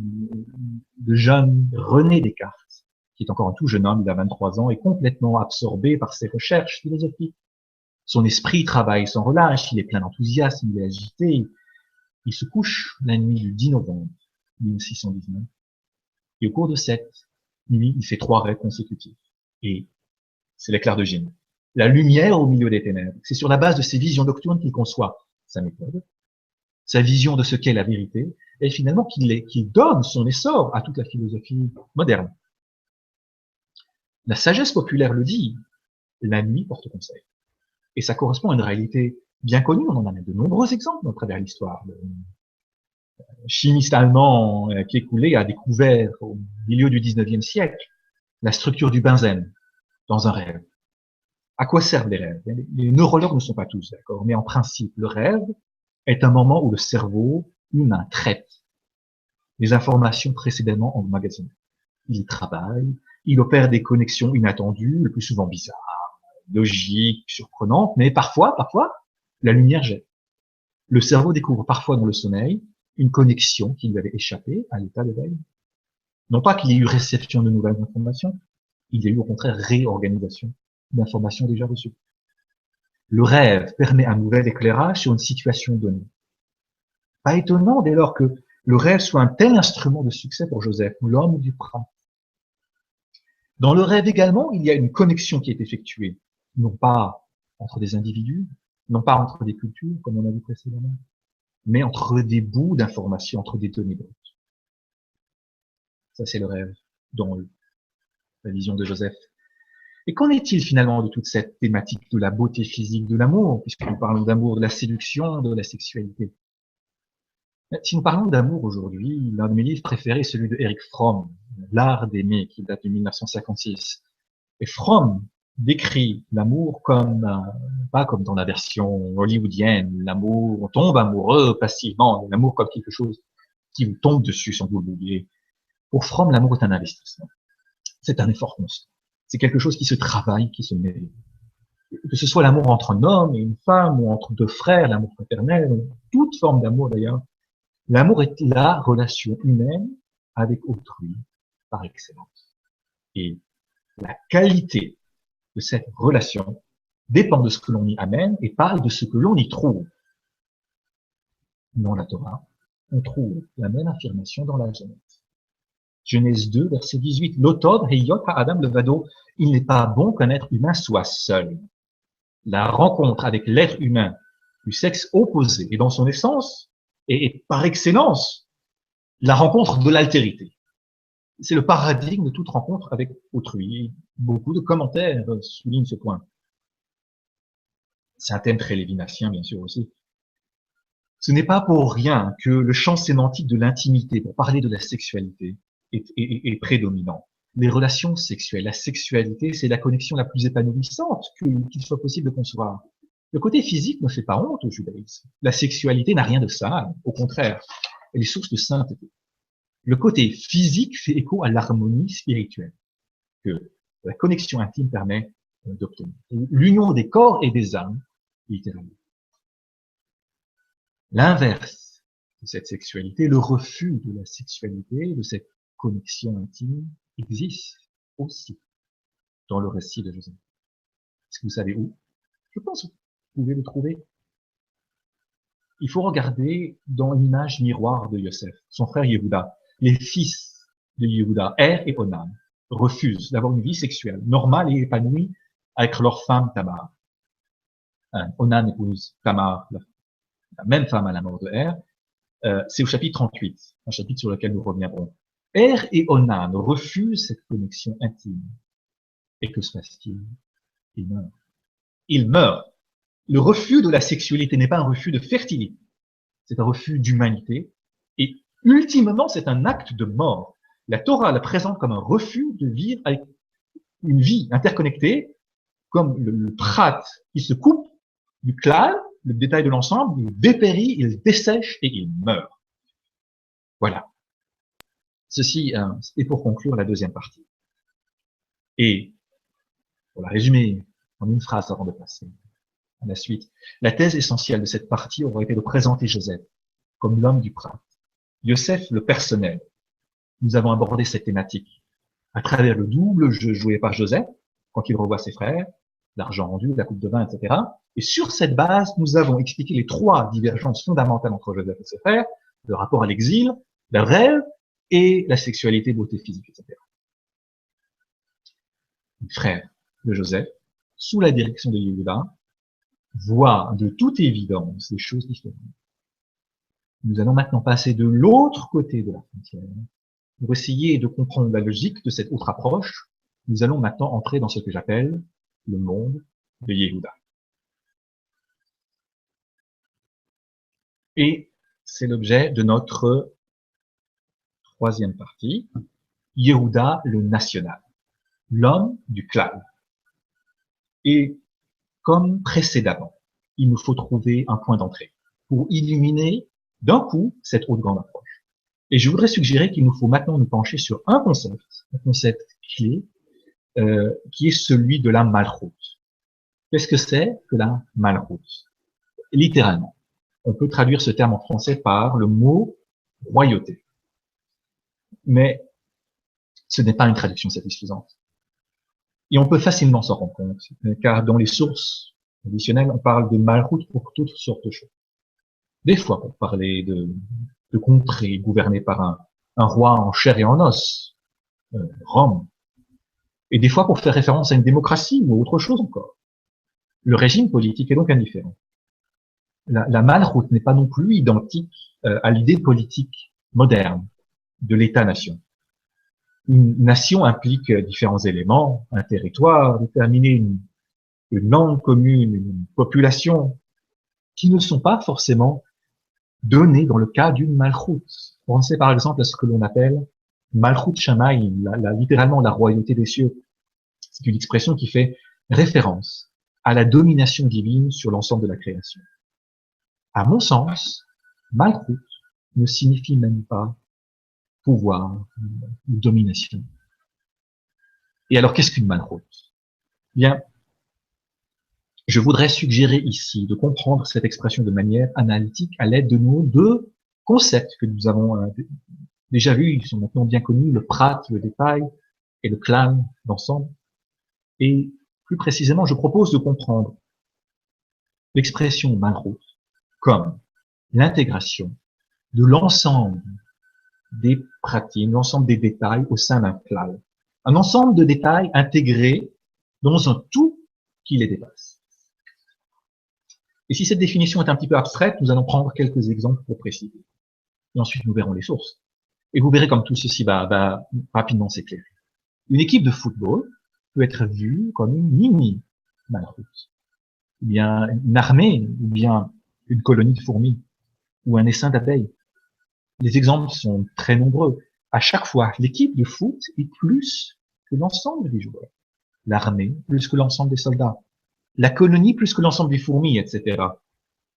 le jeune René Descartes, qui est encore un tout jeune homme, il a 23 ans, est complètement absorbé par ses recherches philosophiques. Son esprit travaille sans relâche, il est plein d'enthousiasme, il est agité. Il se couche la nuit du 10 novembre 1619 et au cours de cette nuit, il fait 3 rêves consécutifs. Et c'est l'éclair de génie. La lumière au milieu des ténèbres. C'est sur la base de ces visions nocturnes qu'il conçoit sa méthode, sa vision de ce qu'est la vérité, et finalement qu'il donne son essor à toute la philosophie moderne. La sagesse populaire le dit, la nuit porte conseil. Et ça correspond à une réalité bien connue, on en a de nombreux exemples à travers l'histoire. Le chimiste allemand Kekulé a découvert au milieu du 19e siècle la structure du benzène dans un rêve. À quoi servent les rêves? Les neurologues ne sont pas tous d'accord, mais en principe, le rêve est un moment où le cerveau humain traite les informations précédemment emmagasinées. Il travaille, il opère des connexions inattendues, le plus souvent bizarres, logiques, surprenantes, mais parfois, la lumière jette. Le cerveau découvre parfois dans le sommeil une connexion qui lui avait échappé à l'état de veille. Non pas qu'il y ait eu réception de nouvelles informations, il y a eu au contraire réorganisation d'informations déjà reçues. Le rêve permet un nouvel éclairage sur une situation donnée. Pas étonnant dès lors que le rêve soit un tel instrument de succès pour Joseph, l'homme du printemps. Dans le rêve également, il y a une connexion qui est effectuée, non pas entre des individus, non pas entre des cultures, comme on a vu précédemment, mais entre des bouts d'informations, entre des données brutes. Ça, c'est le rêve dans la vision de Joseph. Et qu'en est-il finalement de toute cette thématique de la beauté physique, de l'amour, puisque nous parlons d'amour, de la séduction, de la sexualité? Si nous parlons d'amour aujourd'hui, l'un de mes livres préférés est celui de Erich Fromm, L'art d'aimer, qui date de 1956. Et Fromm décrit l'amour comme, pas comme dans la version hollywoodienne, l'amour, on tombe amoureux passivement, l'amour comme quelque chose qui vous tombe dessus sans que vous l'oubliez. Pour Fromm, l'amour est un investissement. C'est un effort constant. C'est quelque chose qui se travaille, qui se mérite. Que ce soit l'amour entre un homme et une femme, ou entre deux frères, l'amour fraternel, toute forme d'amour d'ailleurs, l'amour est la relation humaine avec autrui par excellence. Et la qualité de cette relation dépend de ce que l'on y amène et pas de ce que l'on y trouve. Dans la Torah, on trouve la même affirmation dans la Genèse. Genèse 2, verset 18. L'otod heyot ha'adam levado, il n'est pas bon qu'un être humain soit seul. La rencontre avec l'être humain du sexe opposé est dans son essence et par excellence la rencontre de l'altérité. C'est le paradigme de toute rencontre avec autrui. Beaucoup de commentaires soulignent ce point. C'est un thème très lévinassien, bien sûr, aussi. Ce n'est pas pour rien que le champ sémantique de l'intimité, pour parler de la sexualité, est prédominant. Les relations sexuelles, la sexualité, c'est la connexion la plus épanouissante qu'il soit possible de concevoir. Le côté physique ne fait pas honte au judaïsme. La sexualité n'a rien de sale, au contraire, elle est source de sainteté. Le côté physique fait écho à l'harmonie spirituelle que la connexion intime permet d'obtenir. L'union des corps et des âmes, littéralement. L'inverse de cette sexualité, le refus de la sexualité, de cette connexion intime, existe aussi dans le récit de Joseph. Est-ce que vous savez où? Je pense que vous pouvez le trouver. Il faut regarder dans l'image miroir de Yosef, son frère Yehuda. Les fils de Yehuda, Er et Onan, refusent d'avoir une vie sexuelle normale et épanouie avec leur femme Tamar. Onan épouse Tamar, la même femme à la mort de Er. C'est au chapitre 38, un chapitre sur lequel nous reviendrons. Er et Onan refusent cette connexion intime. Et que se passe-t-il? Ils meurent. Ils meurent. Le refus de la sexualité n'est pas un refus de fertilité, c'est un refus d'humanité, et ultimement, c'est un acte de mort. La Torah la présente comme un refus de vivre avec une vie interconnectée, comme le prat qui se coupe du klal, le détail de l'ensemble, il dépérit, il dessèche et il meurt. Voilà. Ceci est pour conclure la deuxième partie. Et, pour la résumer en une phrase avant de passer à la suite, la thèse essentielle de cette partie aurait été de présenter Joseph comme l'homme du printemps. Yosef, le personnel. Nous avons abordé cette thématique à travers le double jeu joué par Joseph, quand il revoit ses frères, l'argent rendu, la coupe de vin, etc. Et sur cette base, nous avons expliqué les trois divergences fondamentales entre Joseph et ses frères, le rapport à l'exil, le rêve et la sexualité, beauté physique, etc. Les frères de Joseph, sous la direction de Yehuda, voient de toute évidence des choses différentes. Nous allons maintenant passer de l'autre côté de la frontière pour essayer de comprendre la logique de cette autre approche, nous allons maintenant entrer dans ce que j'appelle le monde de Yehuda. Et c'est l'objet de notre troisième partie, Yehuda le national, l'homme du clan. Et comme précédemment, il nous faut trouver un point d'entrée pour illuminer d'un coup cette haute grande approche. Et je voudrais suggérer qu'il nous faut maintenant nous pencher sur un concept clé, qui est celui de la malchoute. Qu'est-ce que c'est que la malchoute? Littéralement, on peut traduire ce terme en français par le mot royauté. Mais ce n'est pas une traduction satisfaisante. Et on peut facilement s'en rendre compte, car dans les sources traditionnelles, on parle de malchoute pour toutes sortes de choses. Des fois, pour parler de contrées gouvernées par un roi en chair et en os, Rome. Et des fois pour faire référence à une démocratie ou autre chose encore. Le régime politique est donc indifférent. La malchoute n'est pas non plus identique à l'idée politique moderne de l'État-nation. Une nation implique différents éléments, un territoire, déterminer une langue commune, une population, qui ne sont pas forcément donnés dans le cas d'une malchoute. Pensez par exemple à ce que l'on appelle malchoute shamayim, littéralement la royauté des cieux. C'est une expression qui fait référence à la domination divine sur l'ensemble de la création. À mon sens, malchoute ne signifie même pas pouvoir ou domination. Et alors, qu'est-ce qu'une malchoute? Bien, je voudrais suggérer ici de comprendre cette expression de manière analytique à l'aide de nos deux concepts que nous avons déjà vus, ils sont maintenant bien connus, le prat, le détail, et le clan, l'ensemble. Et plus précisément, je propose de comprendre l'expression malchoute comme l'intégration de l'ensemble des pratiques, l'ensemble des détails au sein d'un clan. Un ensemble de détails intégrés dans un tout qui les dépasse. Et si cette définition est un petit peu abstraite, nous allons prendre quelques exemples pour préciser. Et ensuite, nous verrons les sources. Et vous verrez comme tout ceci va rapidement s'éclairer. Une équipe de football peut être vue comme une mini malchoute, ou bien une armée, ou bien une colonie de fourmis, ou un essaim d'abeilles. Les exemples sont très nombreux. À chaque fois, l'équipe de foot est plus que l'ensemble des joueurs. L'armée plus que l'ensemble des soldats. La colonie plus que l'ensemble des fourmis, etc.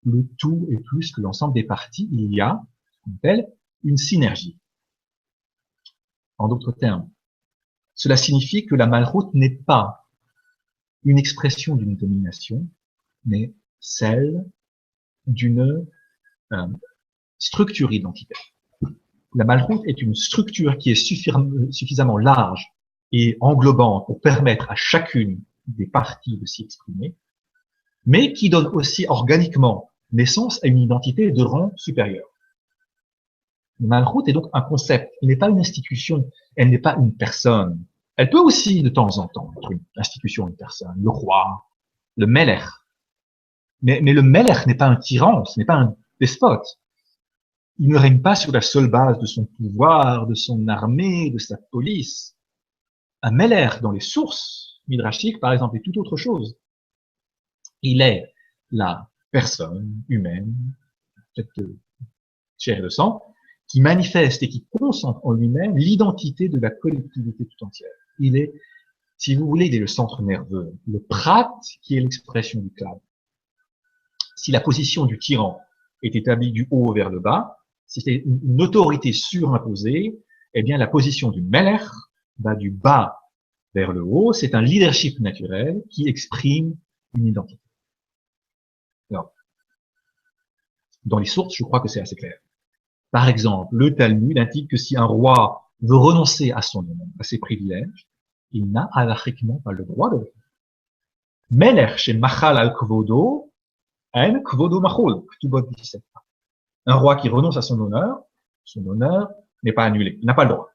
Le tout est plus que l'ensemble des parties. Il y a ce qu'on appelle une synergie. En d'autres termes, cela signifie que la malchoute n'est pas une expression d'une domination, mais celle d'une structure identitaire. La malchoute est une structure qui est suffisamment large et englobante pour permettre à chacune des parties de s'y exprimer, mais qui donne aussi organiquement naissance à une identité de rang supérieur. La malchoute est donc un concept, elle n'est pas une institution, elle n'est pas une personne. Elle peut aussi, de temps en temps, être une institution, une personne, le roi, le melech. Mais le melech n'est pas un tyran, ce n'est pas un despote. Il ne règne pas sur la seule base de son pouvoir, de son armée, de sa police. Un melech, dans les sources midrashiques, par exemple, est tout autre chose. Il est la personne humaine, faite de chair et de sang, qui manifeste et qui concentre en lui-même l'identité de la collectivité tout entière. Il est, si vous voulez, il est le centre nerveux, le prat qui est l'expression du clan. Si la position du tyran est établie du haut vers le bas, si c'est une autorité surimposée, eh bien la position du melech va du bas vers le haut, c'est un leadership naturel qui exprime une identité. Alors, dans les sources, je crois que c'est assez clair. Par exemple, le Talmud indique que si un roi veut renoncer à son nom, à ses privilèges, il n'a halachiquement pas le droit de le faire. Melech chez Machal al Kvodo, en Kvodo Machol, Ktubot 17. Un roi qui renonce à son honneur n'est pas annulé, il n'a pas le droit.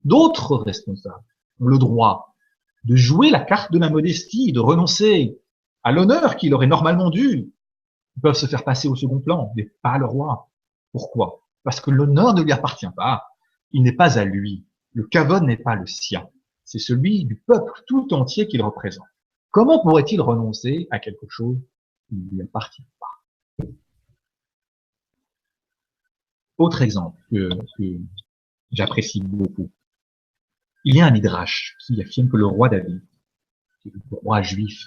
D'autres responsables ont le droit de jouer la carte de la modestie, de renoncer à l'honneur qui leur est normalement dû. Ils peuvent se faire passer au second plan, mais pas le roi. Pourquoi? Parce que l'honneur ne lui appartient pas. Il n'est pas à lui. Le kavod n'est pas le sien. c'est celui du peuple tout entier qu'il représente. Comment pourrait-il renoncer à quelque chose qui ne lui appartient pas? Autre exemple que j'apprécie beaucoup. Il y a un midrash qui affirme que le roi David, qui est le roi juif,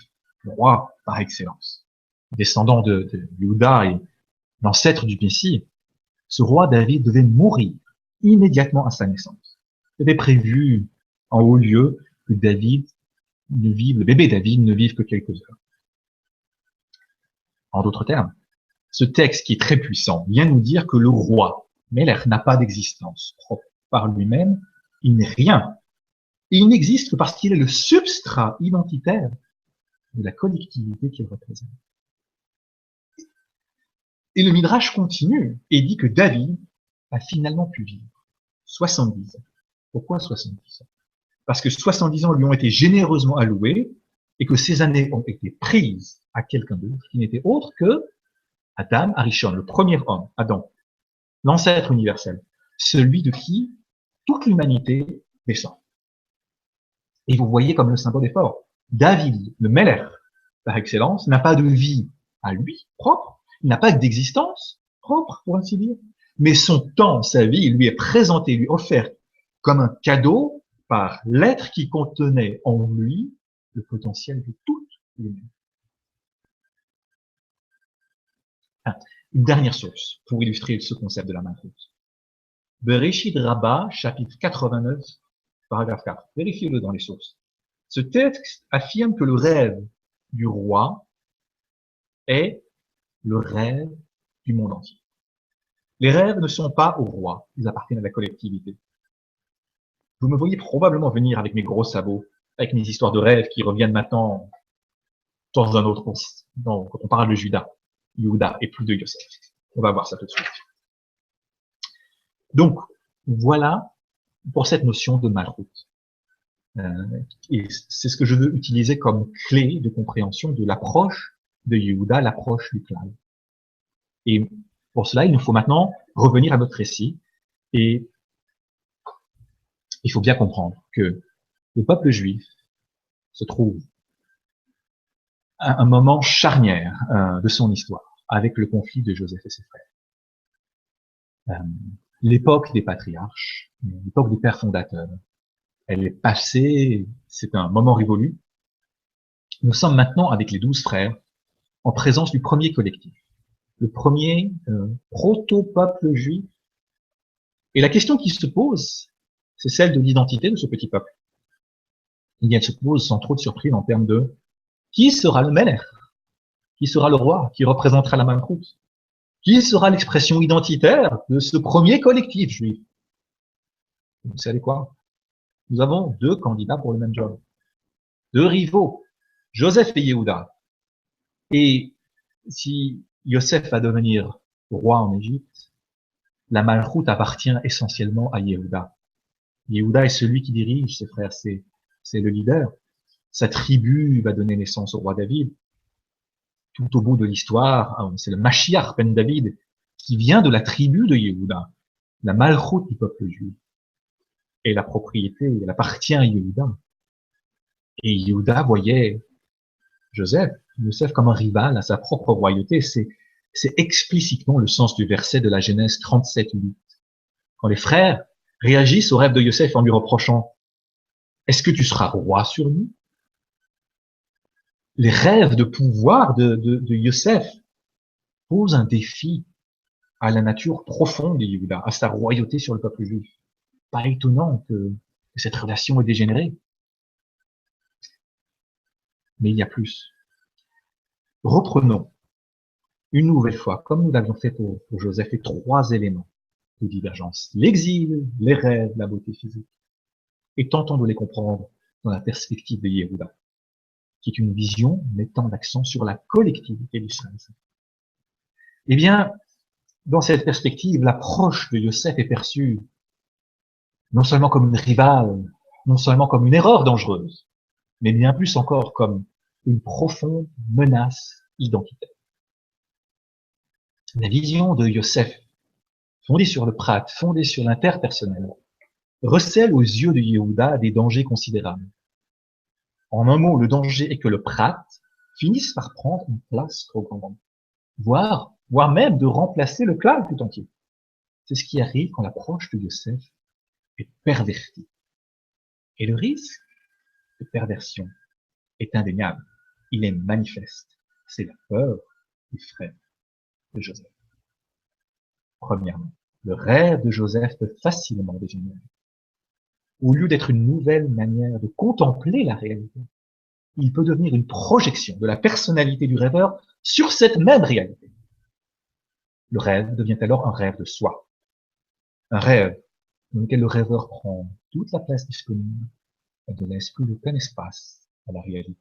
le roi par excellence, descendant de Juda et l'ancêtre du Messie, ce roi David devait mourir immédiatement à sa naissance. C'était prévu en haut lieu que le bébé David ne vive que quelques heures. En d'autres termes, ce texte qui est très puissant vient nous dire que le roi, Melech, n'a pas d'existence propre par lui-même, il n'est rien. Et il n'existe que parce qu'il est le substrat identitaire de la collectivité qu'il représente. Et le Midrash continue et dit que David a finalement pu vivre 70 ans. Pourquoi 70 ans? Parce que 70 ans lui ont été généreusement alloués et que ces années ont été prises à quelqu'un d'autre qui n'était autre que Adam Arishon, le premier homme, Adam, l'ancêtre universel, celui de qui toute l'humanité descend. Et vous voyez comme le symbole est fort. David, le Melech, par excellence, n'a pas de vie à lui, propre, il n'a pas d'existence propre, pour ainsi dire, mais son temps, sa vie, lui est présenté, lui offert comme un cadeau par l'être qui contenait en lui le potentiel de toute l'humanité. Une dernière source pour illustrer ce concept de la malchoute. Bereshit Rabbah, chapitre 89, paragraphe 4. Vérifiez-le dans les sources. Ce texte affirme que le rêve du roi est le rêve du monde entier. Les rêves ne sont pas au roi, ils appartiennent à la collectivité. Vous me voyez probablement venir avec mes gros sabots, avec mes histoires de rêves qui reviennent maintenant dans un autre contexte, quand on parle de Juda et plus de Yosef. On va voir ça tout de suite. Donc, voilà pour cette notion de malchoute. Et c'est ce que je veux utiliser comme clé de compréhension de l'approche de Yehuda, l'approche du Klal. Et pour cela, il nous faut maintenant revenir à notre récit et il faut bien comprendre que le peuple juif se trouve à un moment charnière de son histoire avec le conflit de Joseph et ses frères. L'époque des patriarches, l'époque des pères fondateurs, elle est passée, c'est un moment révolu. Nous sommes maintenant avec les 12 frères en présence du premier collectif, le premier proto-peuple juif. Et la question qui se pose, c'est celle de l'identité de ce petit peuple. Elle se pose sans trop de surprise en termes de qui sera le Melech, qui sera le roi, qui représentera la malchoute, qui sera l'expression identitaire de ce premier collectif juif. Vous savez quoi? Nous avons 2 candidats pour le même job, 2 rivaux, Joseph et Yehuda. Et si Yosef va devenir roi en Égypte, la malchoute appartient essentiellement à Yehuda. Yehuda est celui qui dirige ses frères, c'est le leader. Sa tribu va donner naissance au roi David. Tout au bout de l'histoire, c'est le Mashiach ben David qui vient de la tribu de Yehuda, la malchoute du peuple juif. Et la propriété, elle appartient à Yehuda. Et Yehuda voyait Joseph comme un rival à sa propre royauté. C'est explicitement le sens du verset de la Genèse 37:8. Quand les frères réagissent au rêve de Yosef en lui reprochant « Est-ce que tu seras roi sur nous ?» Les rêves de pouvoir de Yosef posent un défi à la nature profonde de Yehuda, à sa royauté sur le peuple juif. Pas étonnant que cette relation est dégénérée. Mais il y a plus. Reprenons une nouvelle fois, comme nous l'avions fait pour Joseph, les 3 éléments de divergence. L'exil, les rêves, la beauté physique. Et tentons de les comprendre dans la perspective de Yehuda, qui est une vision mettant l'accent sur la collectivité d'Israël. Eh bien, dans cette perspective, l'approche de Yosef est perçue non seulement comme une rivale, non seulement comme une erreur dangereuse, mais bien plus encore comme une profonde menace identitaire. La vision de Yosef, fondée sur le prat, fondée sur l'interpersonnel, recèle aux yeux de Yehuda des dangers considérables. En un mot, le danger est que le prat finisse par prendre une place trop grande, voire même de remplacer le klal tout entier. C'est ce qui arrive quand l'approche de Yosef est pervertie. Et le risque de perversion est indéniable. Il est manifeste. C'est la peur du frère de Joseph. Premièrement, le rêve de Joseph peut facilement dégénérer. Au lieu d'être une nouvelle manière de contempler la réalité, il peut devenir une projection de la personnalité du rêveur sur cette même réalité. Le rêve devient alors un rêve de soi. Un rêve dans lequel le rêveur prend toute la place disponible et ne laisse plus aucun espace à la réalité.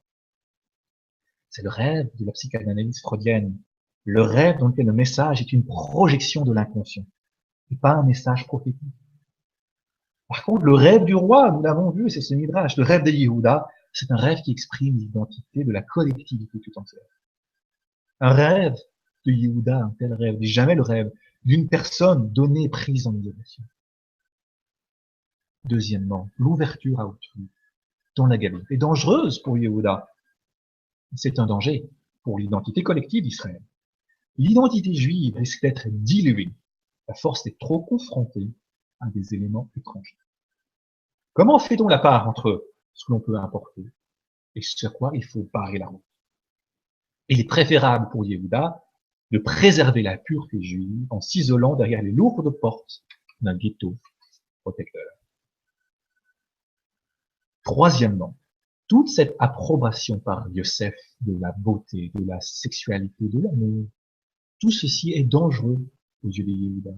C'est le rêve de la psychanalyse freudienne, le rêve dans lequel le message est une projection de l'inconscient, et pas un message prophétique. Par contre, le rêve du roi, nous l'avons vu, c'est ce midrash, le rêve de Yehuda, c'est un rêve qui exprime l'identité de la collectivité tout entière. Un rêve de Yehuda, un tel rêve, n'est jamais le rêve d'une personne donnée, prise en isolation. Deuxièmement, l'ouverture à autrui dans la Galilée est dangereuse pour Yehuda. C'est un danger pour l'identité collective d'Israël. L'identité juive risque d'être diluée à force d'être trop confrontée à des éléments étrangers. Comment fait-on la part entre ce que l'on peut importer et ce à quoi il faut barrer la route? Il est préférable pour Yehuda de préserver la pureté juive en s'isolant derrière les lourdes portes d'un ghetto protecteur. Troisièmement, toute cette approbation par Yosef de la beauté, de la sexualité, de l'amour, tout ceci est dangereux aux yeux de Yehuda.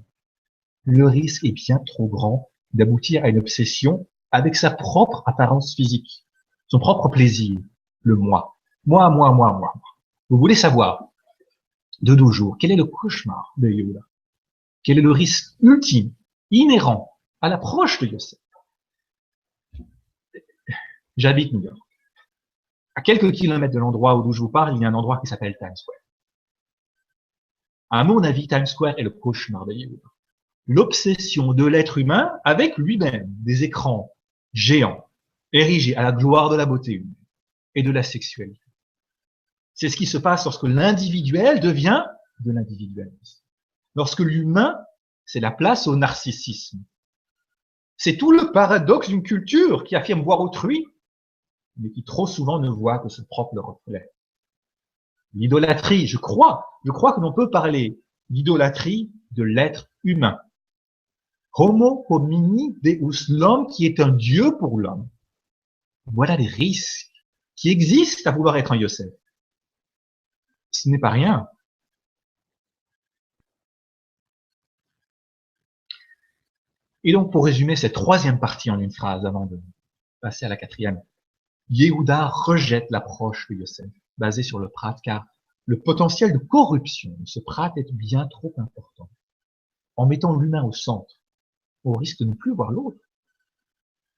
Le risque est bien trop grand d'aboutir à une obsession avec sa propre apparence physique, son propre plaisir, le moi. Moi. Vous voulez savoir, de nos jours, quel est le cauchemar de Yehuda? Quel est le risque ultime, inhérent à l'approche de Yosef? J'habite New York. À quelques kilomètres de l'endroit où je vous parle, il y a un endroit qui s'appelle Times Square. À mon avis, Times Square est le cauchemar de Yehuda. L'obsession de l'être humain avec lui-même, des écrans géants, érigés à la gloire de la beauté humaine et de la sexualité. C'est ce qui se passe lorsque l'individuel devient de l'individualisme. Lorsque l'humain, c'est la place au narcissisme. C'est tout le paradoxe d'une culture qui affirme voir autrui, mais qui trop souvent ne voit que son propre reflet. L'idolâtrie, je crois que l'on peut parler d'idolâtrie de l'être humain. Homo homini deus, l'homme qui est un dieu pour l'homme. Voilà les risques qui existent à vouloir être un Yosef. Ce n'est pas rien. Et donc, pour résumer cette troisième partie en une phrase avant de passer à la quatrième, Yehuda rejette l'approche de Yosef, basée sur le prat, car le potentiel de corruption de ce prat est bien trop important. En mettant l'humain au centre, on risque de ne plus voir l'autre.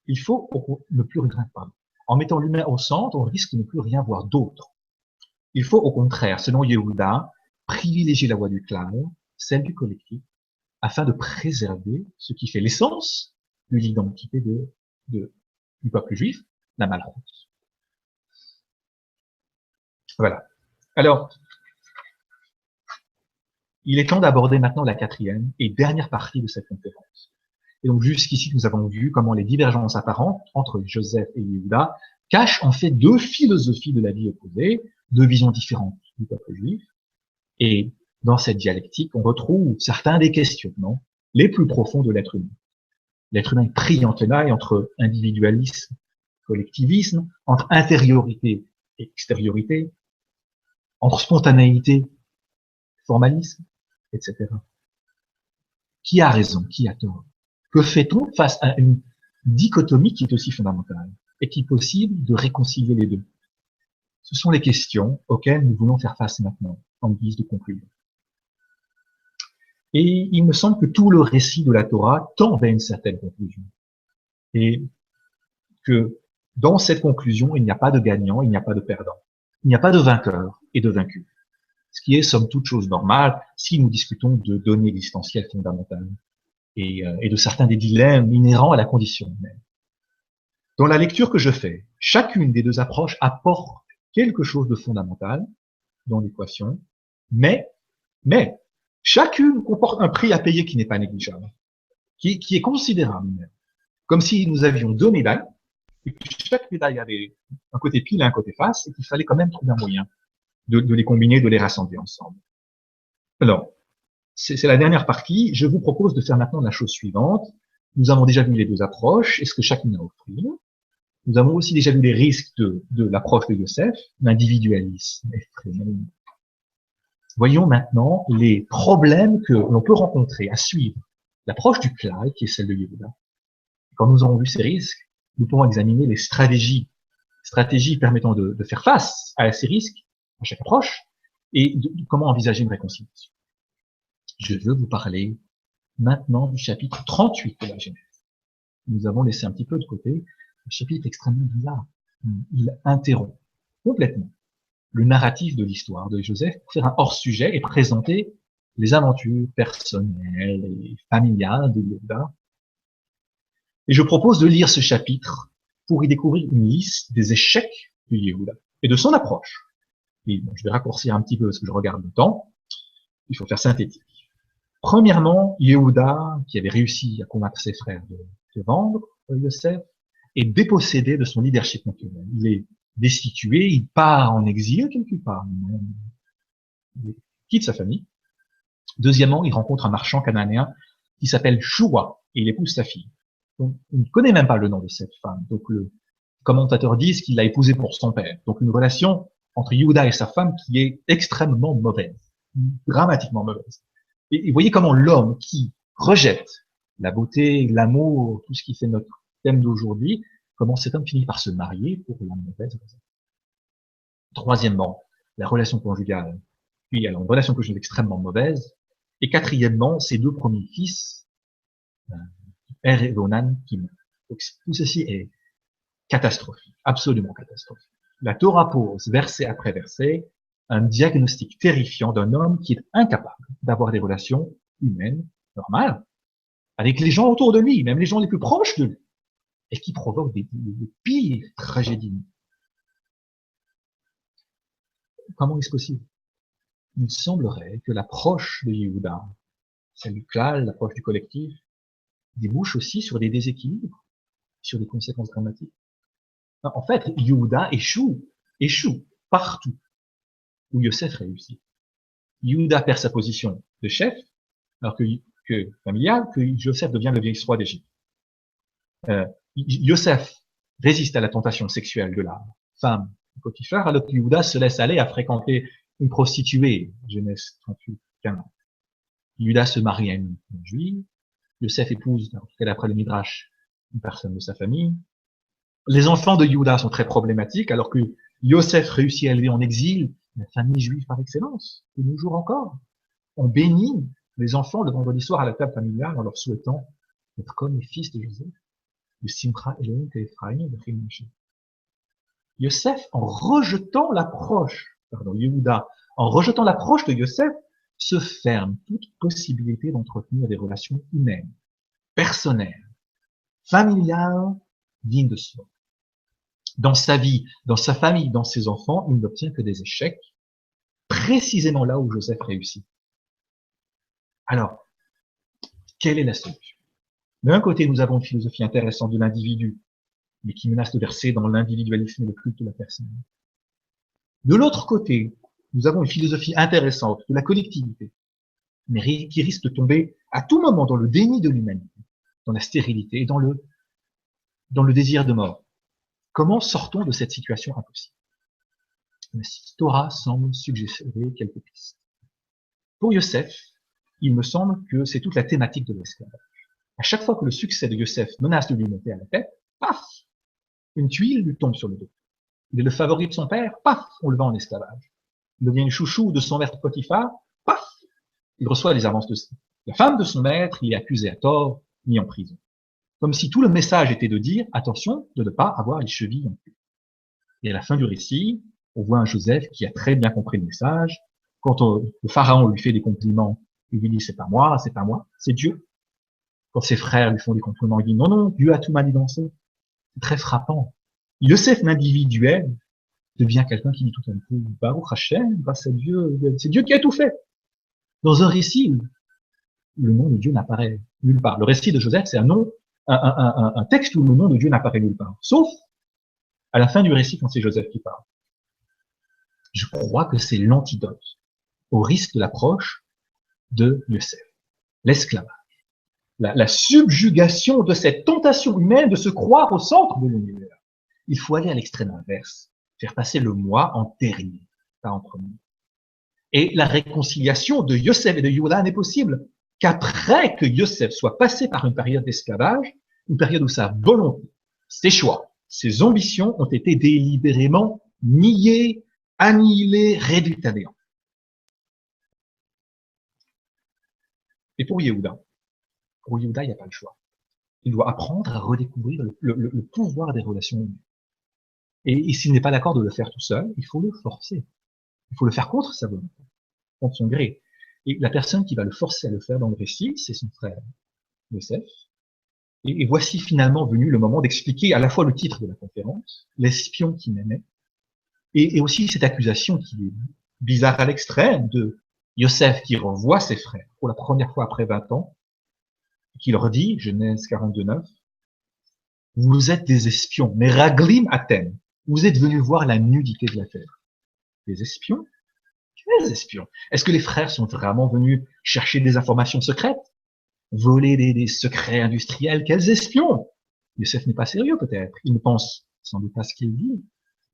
Il faut ne plus rien voir. En mettant l'humain au centre, on risque de ne plus rien voir d'autre. Il faut au contraire, selon Yehuda, privilégier la voie du clan, celle du collectif, afin de préserver ce qui fait l'essence de l'identité du peuple juif, la malchut. Voilà. Alors, il est temps d'aborder maintenant la quatrième et dernière partie de cette conférence. Et donc, jusqu'ici, nous avons vu comment les divergences apparentes entre Joseph et Yehuda cachent en fait deux philosophies de la vie opposées, deux visions différentes du peuple juif. Et dans cette dialectique, on retrouve certains des questionnements les plus profonds de l'être humain. L'être humain est pris en tenaille entre individualisme, collectivisme, entre intériorité et extériorité, entre spontanéité, formalisme, etc. Qui a raison? Qui a tort? Que fait-on face à une dichotomie qui est aussi fondamentale? Est-il possible de réconcilier les deux? Ce sont les questions auxquelles nous voulons faire face maintenant, en guise de conclusion. Et il me semble que tout le récit de la Torah tend vers une certaine conclusion. Et que dans cette conclusion, il n'y a pas de gagnant, il n'y a pas de perdant. Il n'y a pas de vainqueur et de vaincu. Ce qui est, somme toute, chose normale si nous discutons de données existentielles fondamentales. et de certains des dilemmes inhérents à la condition humaine. Dans la lecture que je fais, chacune des deux approches apporte quelque chose de fondamental dans l'équation, mais chacune comporte un prix à payer qui n'est pas négligeable, qui est considérable même. Comme si nous avions deux médailles, et que chaque médaille avait un côté pile et un côté face, et qu'il fallait quand même trouver un moyen de les combiner, de les rassembler ensemble. Alors, c'est la dernière partie. Je vous propose de faire maintenant la chose suivante. Nous avons déjà vu les deux approches et ce que chacune a offert. Nous avons aussi déjà vu les risques de l'approche de Yosef, l'individualisme effréné. Voyons maintenant les problèmes que l'on peut rencontrer à suivre l'approche du Klal, qui est celle de Yehuda. Quand nous aurons vu ces risques, nous pourrons examiner les stratégies permettant de faire face à ces risques, à chaque approche, et de comment envisager une réconciliation. Je veux vous parler maintenant du chapitre 38 de la Genèse. Nous avons laissé un petit peu de côté un chapitre extrêmement bizarre. Il interrompt complètement le narratif de l'histoire de Joseph pour faire un hors-sujet et présenter les aventures personnelles et familiales de Yehuda. Et je propose de lire ce chapitre pour y découvrir une liste des échecs de Yehuda et de son approche. Et bon, je vais raccourcir un petit peu parce que je regarde le temps. Il faut faire synthétique. Premièrement, Yehuda, qui avait réussi à convaincre ses frères de vendre Yosef, est dépossédé de son leadership naturel. Il est destitué, il part en exil quelque part. Il quitte sa famille. Deuxièmement, il rencontre un marchand cananéen qui s'appelle Shua et il épouse sa fille. Donc, on ne connaît même pas le nom de cette femme. Donc, le commentateur dit qu'il l'a épousée pour son père. Donc, une relation entre Yehuda et sa femme qui est extrêmement mauvaise, dramatiquement mauvaise. Et voyez comment l'homme qui rejette la beauté, l'amour, tout ce qui fait notre thème d'aujourd'hui, comment cet homme finit par se marier pour la mauvaise raison. Troisièmement, la relation conjugale. Puis, alors, une relation conjugale extrêmement mauvaise. Et quatrièmement, ses deux premiers fils, Er et Onan, qui meurent. Donc, tout ceci est catastrophique, absolument catastrophique. La Torah pose, verset après verset, un diagnostic terrifiant d'un homme qui est incapable d'avoir des relations humaines normales avec les gens autour de lui, même les gens les plus proches de lui, et qui provoque des pires tragédies. Comment est-ce possible? Il semblerait que l'approche de Yehuda, celle du klal, l'approche du collectif, débouche aussi sur des déséquilibres, sur des conséquences dramatiques. En fait, Yehuda échoue partout où Yosef réussit. Yehuda perd sa position de chef, alors que familial, que Joseph devient le vieil roi d'Égypte. Yosef résiste à la tentation sexuelle de la femme de Potiphar, alors que Yehuda se laisse aller à fréquenter une prostituée, Genèse 38, 15. Yehuda se marie à une juive, Yosef épouse, en tout cas d'après le Midrash, une personne de sa famille. Les enfants de Yehuda sont très problématiques, alors que Yosef réussit à élever en exil la famille juive par excellence, de nos jours encore. On bénit les enfants le vendredi soir à la table familiale en leur souhaitant être comme les fils de Joseph, de Simcha, Elohim, Ephraim, de Chimnaché. Yosef, Yehuda, en rejetant l'approche de Yosef, se ferme toute possibilité d'entretenir des relations humaines, personnelles, familiales, dignes de soi. Dans sa vie, dans sa famille, dans ses enfants, il n'obtient que des échecs, précisément là où Joseph réussit. Alors, quelle est la solution? D'un côté, nous avons une philosophie intéressante de l'individu, mais qui menace de verser dans l'individualisme et le culte de la personne. De l'autre côté, nous avons une philosophie intéressante de la collectivité, mais qui risque de tomber à tout moment dans le déni de l'humanité, dans la stérilité et dans le désir de mort. Comment sortons de cette situation impossible? La Torah semble suggérer quelques pistes. Pour Yosef, il me semble que c'est toute la thématique de l'esclavage. À chaque fois que le succès de Yosef menace de lui monter à la tête, paf, une tuile lui tombe sur le dos. Il est le favori de son père, paf, on le vend en esclavage. Il devient le chouchou de son maître Potiphar, paf, il reçoit les avances de la femme de son maître, il est accusé à tort, mis en prison. Comme si tout le message était de dire, attention, de ne pas avoir les chevilles en plus. Et à la fin du récit, on voit un Joseph qui a très bien compris le message. Quand le pharaon lui fait des compliments, il lui dit, c'est pas moi, c'est Dieu. Quand ses frères lui font des compliments, il dit non, non, Dieu a tout manigancé. C'est très frappant. Yosef, l'individuel, devient quelqu'un qui dit tout un coup, Baruch Hashem, grâce à Dieu, c'est Dieu qui a tout fait. Dans un récit, le nom de Dieu n'apparaît nulle part. Le récit de Joseph, c'est un texte où le nom de Dieu n'apparaît nulle part. Sauf à la fin du récit quand c'est Joseph qui parle. Je crois que c'est l'antidote au risque de l'approche de Yosef, l'esclavage. La subjugation de cette tentation humaine de se croire au centre de l'univers. Il faut aller à l'extrême inverse, faire passer le moi en dernier, pas en premier. Et la réconciliation de Yosef et de Yehuda n'est possible qu'après que Yosef soit passé par une période d'esclavage, une période où sa volonté, ses choix, ses ambitions ont été délibérément niées, annihilées, réduites à néant. Et pour Yehuda, il n'y a pas le choix. Il doit apprendre à redécouvrir le pouvoir des relations humaines. Et s'il n'est pas d'accord de le faire tout seul, il faut le forcer. Il faut le faire contre sa volonté, contre son gré. Et la personne qui va le forcer à le faire dans le récit, c'est son frère, Yosef. Et voici finalement venu le moment d'expliquer à la fois le titre de la conférence, l'espion qui m'aimait, et aussi cette accusation qui est bizarre à l'extrême de Yosef qui revoit ses frères pour la première fois après 20 ans, qui leur dit, Genèse 42:9, vous êtes des espions, mais raglim atem, vous êtes venus voir la nudité de la terre. Des espions? Quels espions? Est-ce que les frères sont vraiment venus chercher des informations secrètes? Voler des secrets industriels? Quels espions? Yosef n'est pas sérieux peut-être. Il ne pense sans doute pas ce qu'il dit.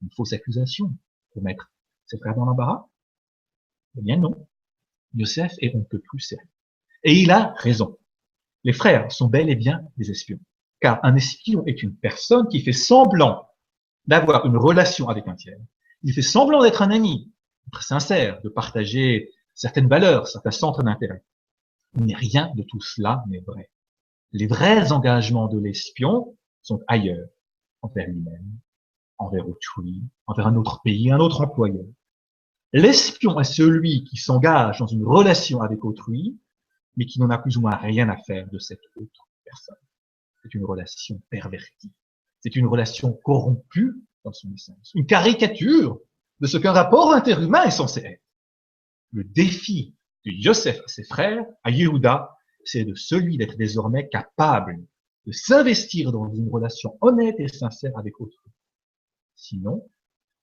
Une fausse accusation pour mettre ses frères dans l'embarras? Eh bien non. Yosef est on ne peut plus sérieux. Et il a raison. Les frères sont bel et bien des espions. Car un espion est une personne qui fait semblant d'avoir une relation avec un tiers. Il fait semblant d'être un ami, d'être sincère, de partager certaines valeurs, certains centres d'intérêt. Mais rien de tout cela n'est vrai. Les vrais engagements de l'espion sont ailleurs, envers lui-même, envers autrui, envers un autre pays, un autre employeur. L'espion est celui qui s'engage dans une relation avec autrui, mais qui n'en a plus ou moins rien à faire de cette autre personne. C'est une relation pervertie. C'est une relation corrompue dans son essence. Une caricature de ce qu'un rapport interhumain est censé être. Le défi de Yosef à ses frères, à Yehuda, c'est de celui d'être désormais capable de s'investir dans une relation honnête et sincère avec autrui. Sinon,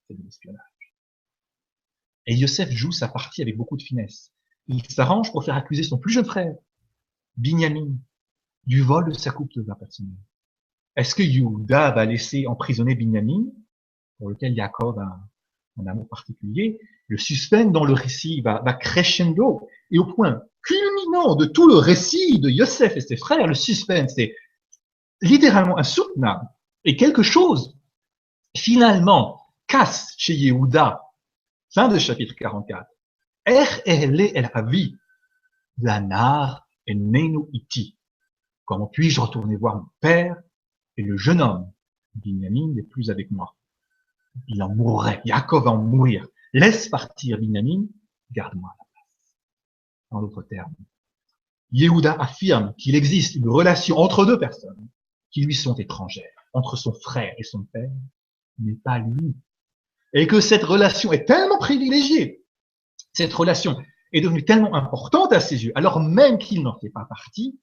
c'est de l'espionnage. Et Yosef joue sa partie avec beaucoup de finesse. Il s'arrange pour faire accuser son plus jeune frère, Binyamin, du vol de sa coupe de vin personnel. Est-ce que Yehuda va laisser emprisonner Binyamin, pour lequel Yaakov a un amour particulier? Le suspense dans le récit va crescendo, et au point culminant de tout le récit de Yosef et ses frères, le suspense est littéralement insoutenable, et quelque chose, finalement, casse chez Yehuda. Fin de chapitre 44. El Avi, Lanar Enenu Iti. Comment puis-je retourner voir mon père? Et le jeune homme, Binyamin, n'est plus avec moi. Il en mourrait. Yaakov va en mourir. Laisse partir Binyamin, garde-moi la place. En d'autres termes, Yehuda affirme qu'il existe une relation entre deux personnes qui lui sont étrangères, entre son frère et son père, mais pas lui. Et que cette relation est tellement privilégiée, cette relation est devenue tellement importante à ses yeux, alors même qu'il n'en fait pas partie,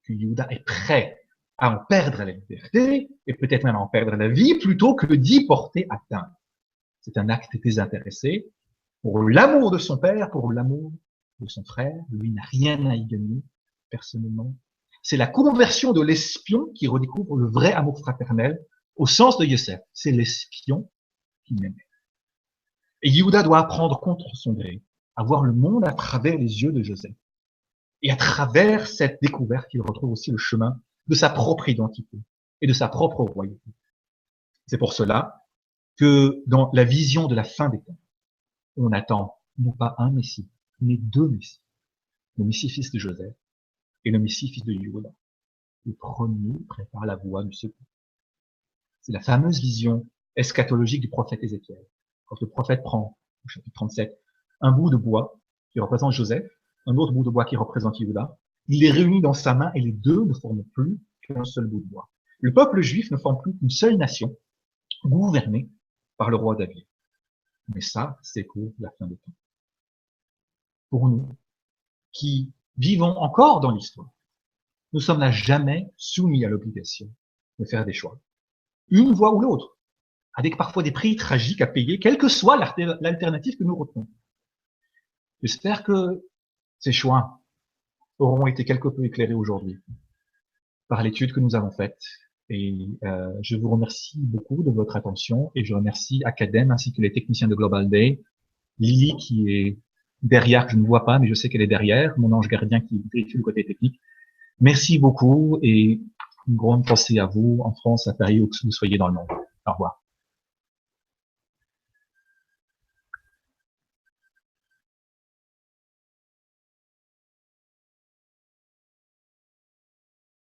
que Yehuda est prêt à en perdre la liberté, et peut-être même à en perdre la vie, plutôt que d'y porter atteinte. C'est un acte désintéressé pour l'amour de son père, pour l'amour de son frère. Lui n'a rien à y gagner, personnellement. C'est la conversion de l'espion qui redécouvre le vrai amour fraternel au sens de Yosef. C'est l'espion qui m'aimait. Et Yehuda doit apprendre contre son gré à voir le monde à travers les yeux de Joseph. Et à travers cette découverte, il retrouve aussi le chemin de sa propre identité et de sa propre royauté. C'est pour cela que dans la vision de la fin des temps, on attend non pas un Messie, mais deux Messies. Le Messie fils de Joseph et le Messie fils de Yehuda. Le premier prépare la voie du second. C'est la fameuse vision eschatologique du prophète Ézéchiel. Quand le prophète prend, au chapitre 37, un bout de bois qui représente Joseph, un autre bout de bois qui représente Yehuda, Il les réunit dans sa main et les deux ne forment plus qu'un seul bout de bois. Le peuple juif ne forme plus qu'une seule nation, gouvernée par le roi David. Mais ça, c'est pour la fin des temps. Pour nous, qui vivons encore dans l'histoire, nous sommes à jamais soumis à l'obligation de faire des choix. Une voie ou l'autre, avec parfois des prix tragiques à payer, quelle que soit l'alternative que nous retenons. J'espère que ces choix auront été quelque peu éclairés aujourd'hui par l'étude que nous avons faite. Et je vous remercie beaucoup de votre attention et je remercie Academ ainsi que les techniciens de Global Day, Lily qui est derrière, que je ne vois pas, mais je sais qu'elle est derrière, mon ange gardien qui vérifie le côté technique. Merci beaucoup et une grande pensée à vous en France, à Paris, où que vous soyez dans le monde. Au revoir.